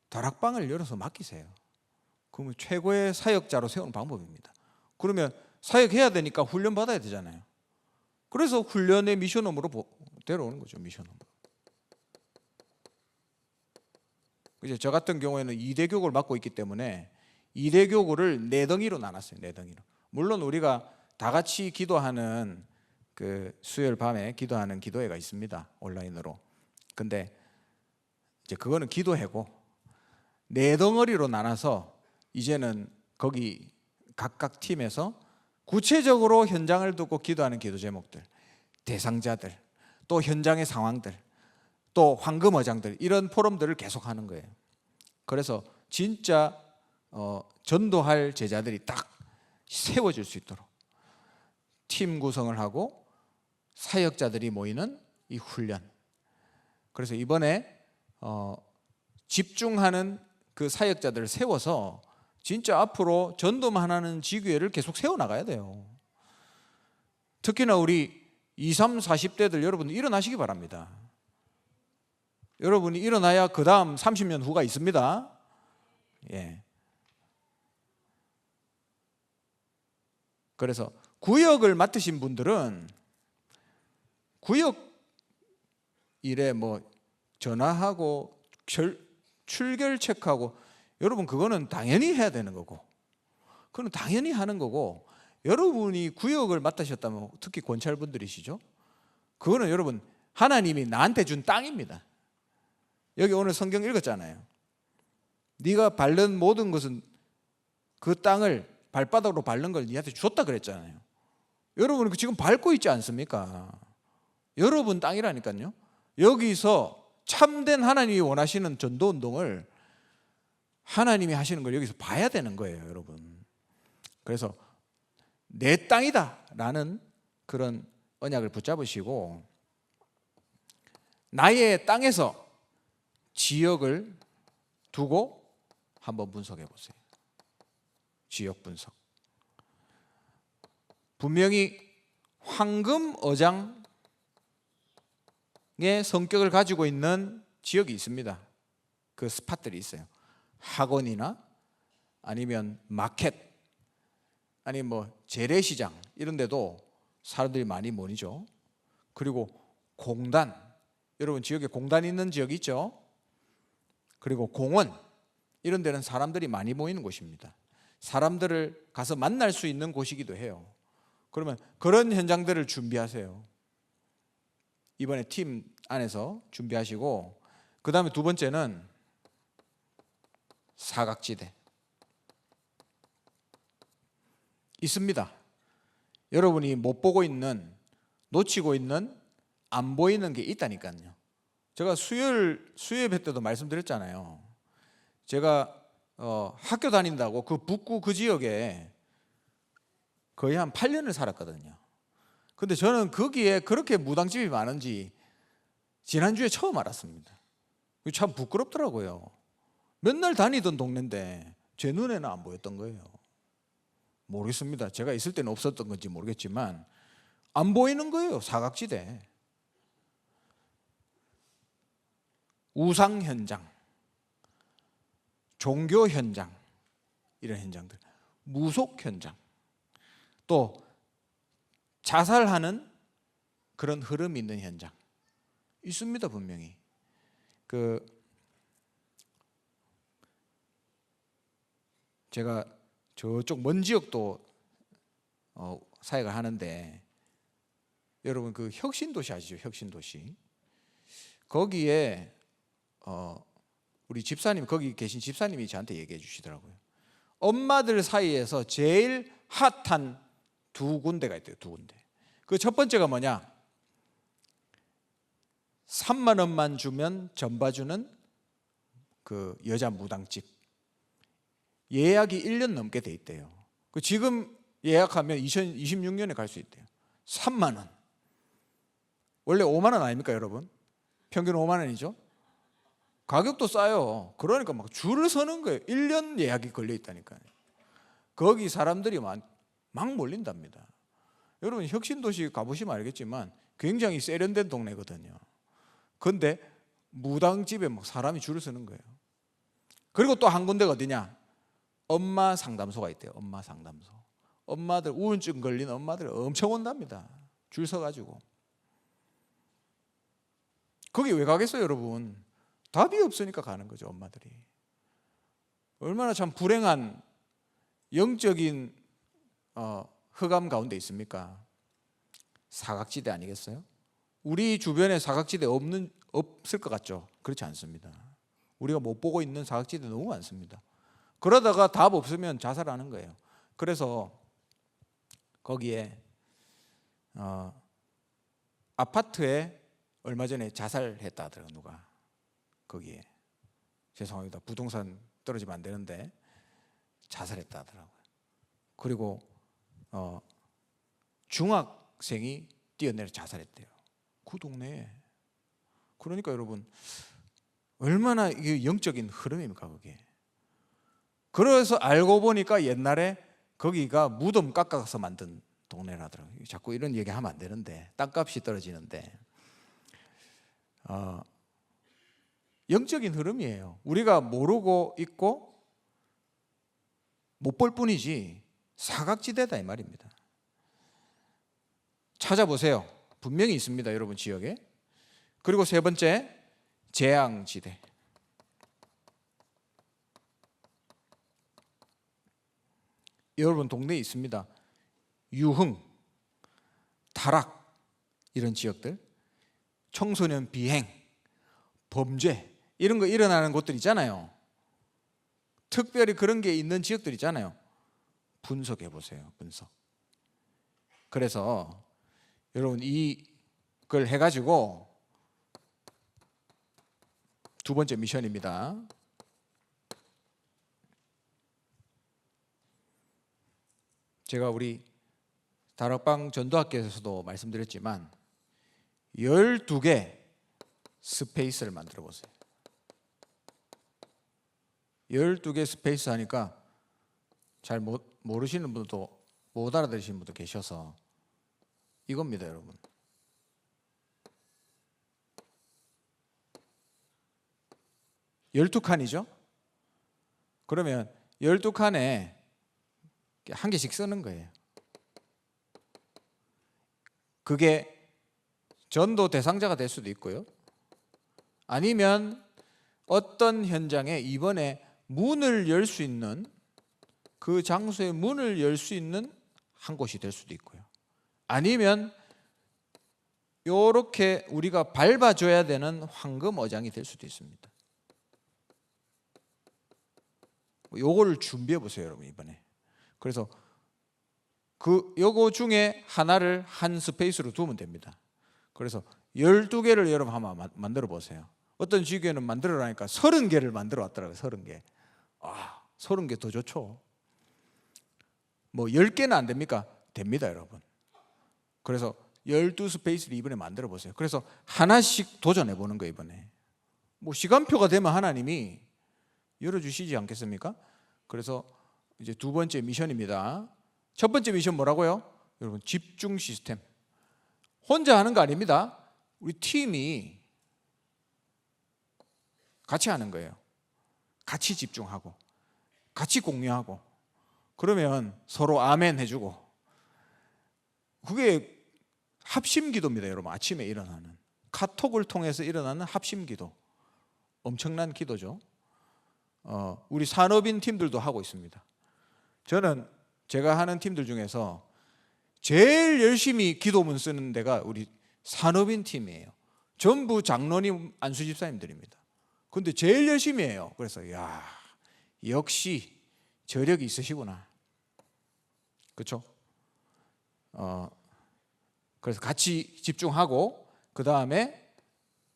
다락방을 열어서 맡기세요. 그러면 최고의 사역자로 세우는 방법입니다. 그러면 사역해야 되니까 훈련 받아야 되잖아요. 그래서 훈련의 미션홈으로 데려오는 거죠. 미션홈. 이제 저 같은 경우에는 2대 교구를 맡고 있기 때문에 2대 교구를 4덩이로 나눴어요. 4덩이로. 물론 우리가 다 같이 기도하는 그 수요일 밤에 기도하는 기도회가 있습니다. 온라인으로. 근데 이제 그거는 기도회고 4덩어리로 나눠서 이제는 거기 각각 팀에서 구체적으로 현장을 두고 기도하는 기도 제목들, 대상자들, 또 현장의 상황들, 또 황금어장들, 이런 포럼들을 계속하는 거예요. 그래서 진짜 전도할 제자들이 딱 세워질 수 있도록 팀 구성을 하고 사역자들이 모이는 이 훈련. 그래서 이번에 집중하는 그 사역자들을 세워서 진짜 앞으로 전도만 하는 지교회를 계속 세워나가야 돼요. 특히나 우리 20, 30, 40대들 여러분 일어나시기 바랍니다. 여러분이 일어나야 그 다음 30년 후가 있습니다. 예. 그래서 구역을 맡으신 분들은 구역 일에 뭐 전화하고 출결 체크하고, 여러분 그거는 당연히 해야 되는 거고, 그건 당연히 하는 거고, 여러분이 구역을 맡으셨다면 특히 권찰분들이시죠. 그거는 여러분 하나님이 나한테 준 땅입니다. 여기 오늘 성경 읽었잖아요. 네가 밟는 모든 것은 그 땅을 발바닥으로 밟는 걸 네한테 줬다 그랬잖아요. 여러분 지금 밟고 있지 않습니까? 여러분 땅이라니까요. 여기서 참된 하나님이 원하시는 전도운동을 하나님이 하시는 걸 여기서 봐야 되는 거예요, 여러분. 그래서 내 땅이다 라는 그런 언약을 붙잡으시고, 나의 땅에서 지역을 두고 한번 분석해 보세요. 지역 분석. 분명히 황금어장의 성격을 가지고 있는 지역이 있습니다. 그 스팟들이 있어요. 학원이나 아니면 마켓, 아니면 뭐 재래시장 이런 데도 사람들이 많이 모이죠. 그리고 공단, 여러분 지역에 공단 있는 지역이 있죠. 그리고 공원, 이런 데는 사람들이 많이 모이는 곳입니다. 사람들을 가서 만날 수 있는 곳이기도 해요. 그러면 그런 현장들을 준비하세요. 이번에 팀 안에서 준비하시고, 그 다음에 두 번째는 사각지대 있습니다. 여러분이 못 보고 있는, 놓치고 있는, 안 보이는 게 있다니까요. 제가 수요예배 때도 말씀드렸잖아요. 제가 학교 다닌다고 그 북구 그 지역에 거의 한 8년을 살았거든요. 근데 저는 거기에 그렇게 무당집이 많은지 지난주에 처음 알았습니다. 참 부끄럽더라고요. 맨날 다니던 동네인데 제 눈에는 안 보였던 거예요. 모르겠습니다. 제가 있을 때는 없었던 건지 모르겠지만 안 보이는 거예요. 사각지대. 우상 현장, 종교 현장, 이런 현장들, 무속 현장, 또 자살하는 그런 흐름이 있는 현장 있습니다. 분명히. 제가 저쪽 먼 지역도 사역을 하는데, 여러분 그 혁신도시 아시죠? 혁신도시. 거기에 우리 집사님, 거기 계신 집사님이 저한테 얘기해 주시더라고요. 엄마들 사이에서 제일 핫한 두 군데가 있대요. 두 군데. 그 첫 번째가 뭐냐? 3만 원만 주면 전 봐주는 그 여자 무당집. 예약이 1년 넘게 돼 있대요. 그 지금 예약하면 2026년에 갈 수 있대요. 3만 원. 원래 5만 원 아닙니까, 여러분? 평균 5만 원이죠? 가격도 싸요. 그러니까 막 줄을 서는 거예요. 1년 예약이 걸려 있다니까요. 거기 사람들이 막 몰린답니다. 여러분 혁신도시 가보시면 알겠지만 굉장히 세련된 동네거든요. 근데 무당집에 막 사람이 줄을 서는 거예요. 그리고 또 한 군데가 어디냐? 엄마 상담소가 있대요. 엄마 상담소. 엄마들, 우울증 걸린 엄마들 엄청 온답니다. 줄 서가지고. 거기 왜 가겠어요, 여러분? 답이 없으니까 가는 거죠, 엄마들이. 얼마나 참 불행한 영적인 흑암 가운데 있습니까? 사각지대 아니겠어요? 우리 주변에 사각지대 없을 것 같죠? 그렇지 않습니다. 우리가 못 보고 있는 사각지대 너무 많습니다. 그러다가 답 없으면 자살하는 거예요. 그래서 거기에 아파트에 얼마 전에 자살했다 하더라고요. 누가 거기에, 죄송합니다, 부동산 떨어지면 안 되는데 자살했다 하더라고요. 그리고 중학생이 뛰어내려 자살했대요. 그 동네에. 그러니까 여러분 얼마나 이게 영적인 흐름입니까, 그게. 그래서 알고 보니까 옛날에 거기가 무덤 깎아서 만든 동네라더라고요. 자꾸 이런 얘기 하면 안 되는데, 땅값이 떨어지는데. 영적인 흐름이에요. 우리가 모르고 있고 못 볼 뿐이지 사각지대다 이 말입니다. 찾아보세요. 분명히 있습니다, 여러분 지역에. 그리고 세 번째, 재앙지대. 여러분 동네에 있습니다. 유흥, 타락, 이런 지역들, 청소년 비행, 범죄, 이런 거 일어나는 곳들 있잖아요. 특별히 그런 게 있는 지역들 있잖아요. 분석해 보세요. 분석. 그래서 여러분 이걸 해가지고 두 번째 미션입니다. 제가 우리 다락방 전도학교에서도 말씀드렸지만 12개 스페이스를 만들어 보세요. 12개 스페이스 하니까 잘 모르시는 분도, 못 알아들으시는 분도 계셔서 이겁니다, 여러분. 열두 칸이죠? 그러면 12칸에 한 개씩 쓰는 거예요. 그게 전도 대상자가 될 수도 있고요. 아니면 어떤 현장에 이번에 문을 열 수 있는, 그 장소의 문을 열 수 있는 한 곳이 될 수도 있고요. 아니면 이렇게 우리가 밟아줘야 되는 황금 어장이 될 수도 있습니다. 요거를 준비해 보세요, 여러분, 이번에. 그래서 요거 중에 하나를 한 스페이스로 두면 됩니다. 그래서 12개를 여러분 한번 만들어 보세요. 어떤 지교회는 만들어라니까 30개를 만들어 왔더라고요. 30개. 30개 더 좋죠. 뭐 10개는 안 됩니까? 됩니다, 여러분. 그래서 12스페이스를 이번에 만들어 보세요. 그래서 하나씩 도전해 보는 거예요, 이번에. 뭐 시간표가 되면 하나님이 열어주시지 않겠습니까? 그래서 이제 두 번째 미션입니다. 첫 번째 미션 뭐라고요? 여러분, 집중 시스템. 혼자 하는 거 아닙니다. 우리 팀이 같이 하는 거예요. 같이 집중하고 같이 공유하고, 그러면 서로 아멘 해주고, 그게 합심기도입니다, 여러분. 아침에 일어나는, 카톡을 통해서 일어나는 합심기도. 엄청난 기도죠. 우리 산업인 팀들도 하고 있습니다. 저는 제가 하는 팀들 중에서 제일 열심히 기도문 쓰는 데가 우리 산업인 팀이에요. 전부 장로님, 안수 집사님들입니다. 근데 제일 열심히 해요. 그래서 야, 역시 저력이 있으시구나. 그렇죠? 그래서 같이 집중하고 그 다음에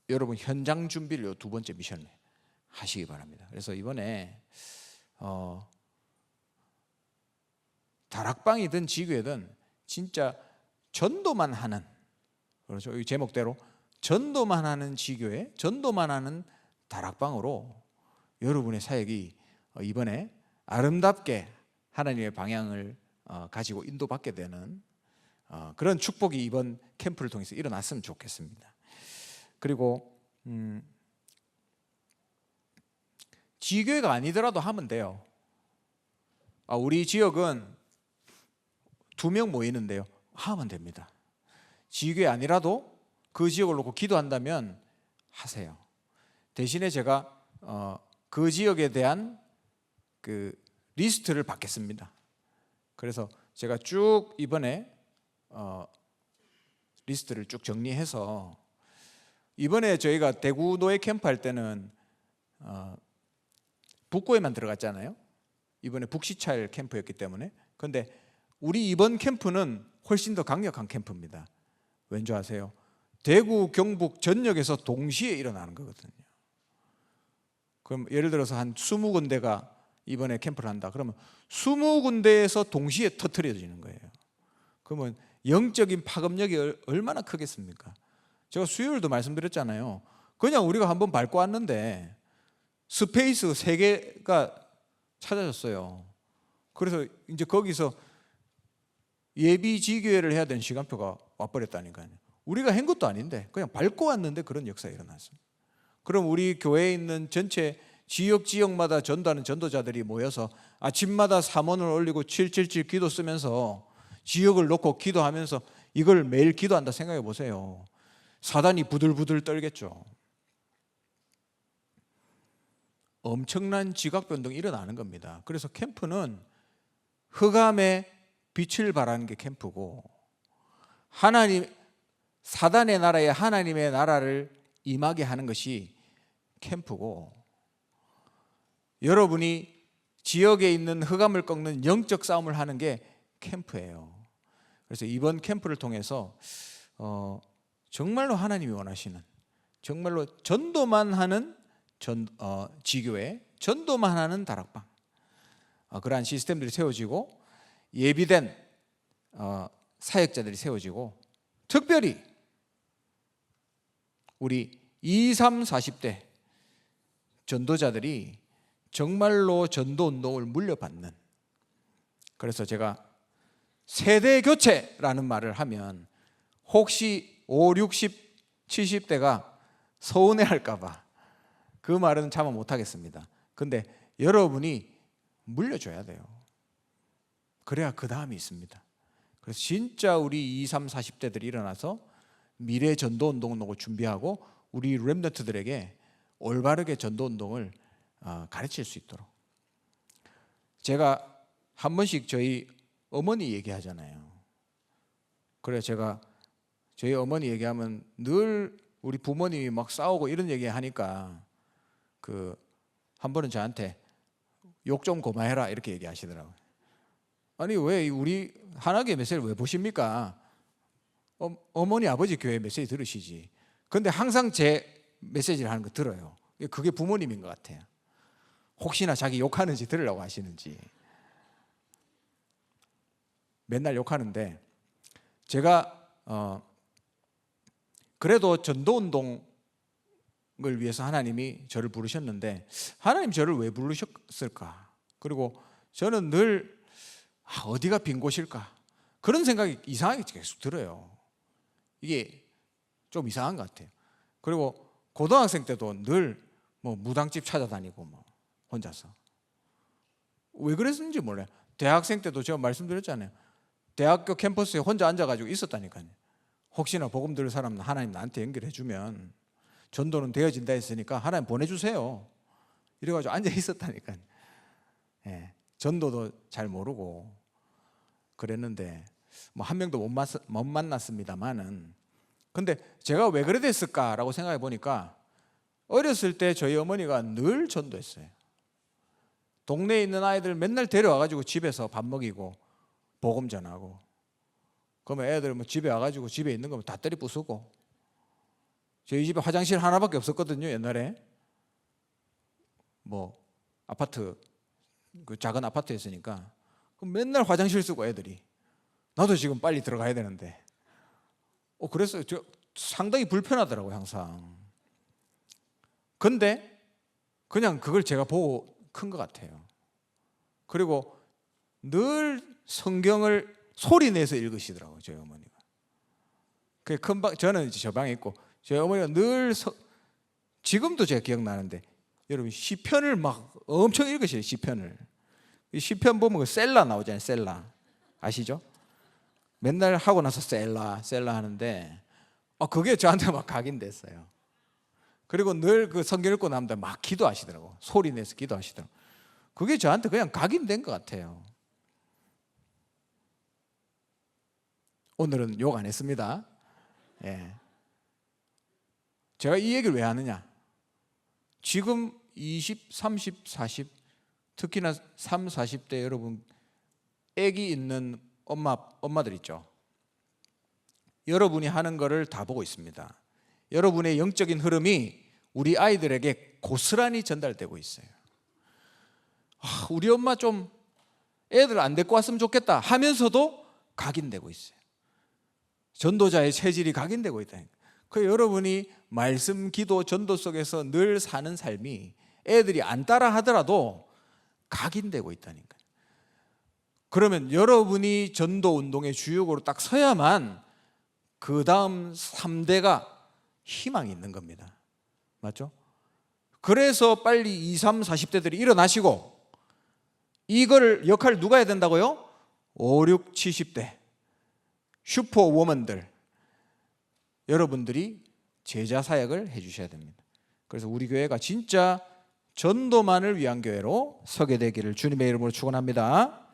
여러분 현장 준비를 두 번째 미션을 하시기 바랍니다. 그래서 이번에 다락방이든 지교회든 진짜 전도만 하는, 그렇죠? 이 제목대로 전도만 하는 지교회, 전도만 하는 다락방으로 여러분의 사역이 이번에 아름답게 하나님의 방향을 가지고 인도받게 되는 그런 축복이 이번 캠프를 통해서 일어났으면 좋겠습니다. 그리고 지교회가 아니더라도 하면 돼요. 우리 지역은 2명 모이는데요, 하면 됩니다. 지교회 아니라도 그 지역을 놓고 기도한다면 하세요. 대신에 제가 그 지역에 대한 그 리스트를 받겠습니다. 그래서 제가 쭉 이번에 리스트를 쭉 정리해서, 이번에 저희가 대구 노예 캠프 할 때는 북구에만 들어갔잖아요. 이번에 북시찰 캠프였기 때문에. 그런데 우리 이번 캠프는 훨씬 더 강력한 캠프입니다. 왠지 아세요? 대구, 경북 전역에서 동시에 일어나는 거거든요. 그럼 예를 들어서 한 20군데가 이번에 캠프를 한다. 그러면 20군데에서 동시에 터뜨려지는 거예요. 그러면 영적인 파급력이 얼마나 크겠습니까? 제가 수요일도 말씀드렸잖아요. 그냥 우리가 한번 밟고 왔는데 스페이스 3개가 찾아졌어요. 그래서 이제 거기서 예비 지교회를 해야 되는 시간표가 와버렸다니까요. 우리가 한 것도 아닌데 그냥 밟고 왔는데 그런 역사가 일어났습니다. 그럼 우리 교회에 있는 전체 지역마다 전도하는 전도자들이 모여서 아침마다 삼원을 올리고 777 기도 쓰면서 지역을 놓고 기도하면서 이걸 매일 기도한다 생각해 보세요. 사단이 부들부들 떨겠죠. 엄청난 지각 변동이 일어나는 겁니다. 그래서 캠프는 흑암의 빛을 발하는 게 캠프고, 사단의 나라에 하나님의 나라를 임하게 하는 것이 캠프고, 여러분이 지역에 있는 흑암을 꺾는 영적 싸움을 하는 게 캠프예요. 그래서 이번 캠프를 통해서 정말로 하나님이 원하시는, 정말로 전도만 하는 지교회, 전도만 하는 다락방, 그러한 시스템들이 세워지고 예비된 사역자들이 세워지고, 특별히 우리 20, 30, 40대 전도자들이 정말로 전도운동을 물려받는, 그래서 제가 세대 교체라는 말을 하면 혹시 5, 60, 70대가 서운해할까 봐 그 말은 참아 못하겠습니다. 근데 여러분이 물려줘야 돼요. 그래야 그 다음이 있습니다. 그래서 진짜 우리 20, 30, 40대들이 일어나서 미래 전도운동을 준비하고 우리 렘넌트들에게 올바르게 전도운동을 가르칠 수 있도록. 제가 한 번씩 저희 어머니 얘기하잖아요. 그래 제가 저희 어머니 얘기하면 늘 우리 부모님이 막 싸우고 이런 얘기 하니까 한 번은 저한테 욕 좀 그만해라 이렇게 얘기하시더라고요. 아니 왜 우리 하나교회 메시지를 왜 보십니까? 어머니 아버지 교회 메시지 들으시지. 근데 항상 제 메시지를 하는 거 들어요. 그게 부모님인 것 같아요. 혹시나 자기 욕하는지 들으려고 하시는지. 맨날 욕하는데 제가 그래도 전도운동을 위해서 하나님이 저를 부르셨는데 하나님 저를 왜 부르셨을까? 그리고 저는 늘 어디가 빈 곳일까? 그런 생각이 이상하게 계속 들어요. 이게 좀 이상한 것 같아요. 그리고 고등학생 때도 늘 무당집 찾아다니고 혼자서 왜 그랬는지 몰라요. 대학생 때도 제가 말씀드렸잖아요. 대학교 캠퍼스에 혼자 앉아가지고 있었다니까요. 혹시나 복음 들을 사람 하나님 나한테 연결해 주면. 전도는 되어진다 했으니까 하나님 보내주세요. 이래가지고 앉아 있었다니까. 예, 전도도 잘 모르고 그랬는데 뭐 한 명도 못 만났습니다만은, 근데 제가 왜 그래 됐을까라고 생각해 보니까 어렸을 때 저희 어머니가 늘 전도했어요. 동네에 있는 아이들 맨날 데려와가지고 집에서 밥 먹이고 복음 전하고, 그러면 애들 뭐 집에 와가지고 집에 있는 거면 다 때리 부수고. 저희 집에 화장실 하나밖에 없었거든요. 옛날에 뭐 아파트, 그 작은 아파트였으니까 그럼 맨날 화장실 쓰고 애들이. 나도 지금 빨리 들어가야 되는데 그래서 저 상당히 불편하더라고요 항상. 근데 그냥 그걸 제가 보고 큰 것 같아요. 그리고 늘 성경을 소리 내서 읽으시더라고요 저희 어머니가. 그 큰 방, 저는 이제 저 방에 있고 저희 어머니가 늘 지금도 제가 기억나는데, 여러분 시편을 막 엄청 읽으셔요. 시편을. 시편 보면 그 셀라 나오잖아요. 셀라 아시죠? 맨날 하고 나서 셀라 하는데 그게 저한테 막 각인됐어요. 그리고 늘 그 성경 읽고 나면 막 기도하시더라고. 소리 내서 기도하시더라고. 그게 저한테 그냥 각인된 것 같아요. 오늘은 욕 안 했습니다. 예. 제가 이 얘기를 왜 하느냐, 지금 20, 30, 40 특히나 3, 40대 여러분 애기 있는 엄마들 있죠. 여러분이 하는 거를 다 보고 있습니다. 여러분의 영적인 흐름이 우리 아이들에게 고스란히 전달되고 있어요. 우리 엄마 좀 애들 안 데리고 왔으면 좋겠다 하면서도 각인되고 있어요. 전도자의 체질이 각인되고 있다니까. 그 여러분이 말씀, 기도, 전도 속에서 늘 사는 삶이 애들이 안 따라 하더라도 각인되고 있다니까. 그러면 여러분이 전도 운동의 주역으로 딱 서야만 그 다음 3대가 희망이 있는 겁니다. 맞죠? 그래서 빨리 20, 30, 40대들이 일어나시고, 이걸 역할을 누가 해야 된다고요? 5, 6, 70대 슈퍼워먼들 여러분들이 제자 사역을 해 주셔야 됩니다. 그래서 우리 교회가 진짜 전도만을 위한 교회로 서게 되기를 주님의 이름으로 축원합니다.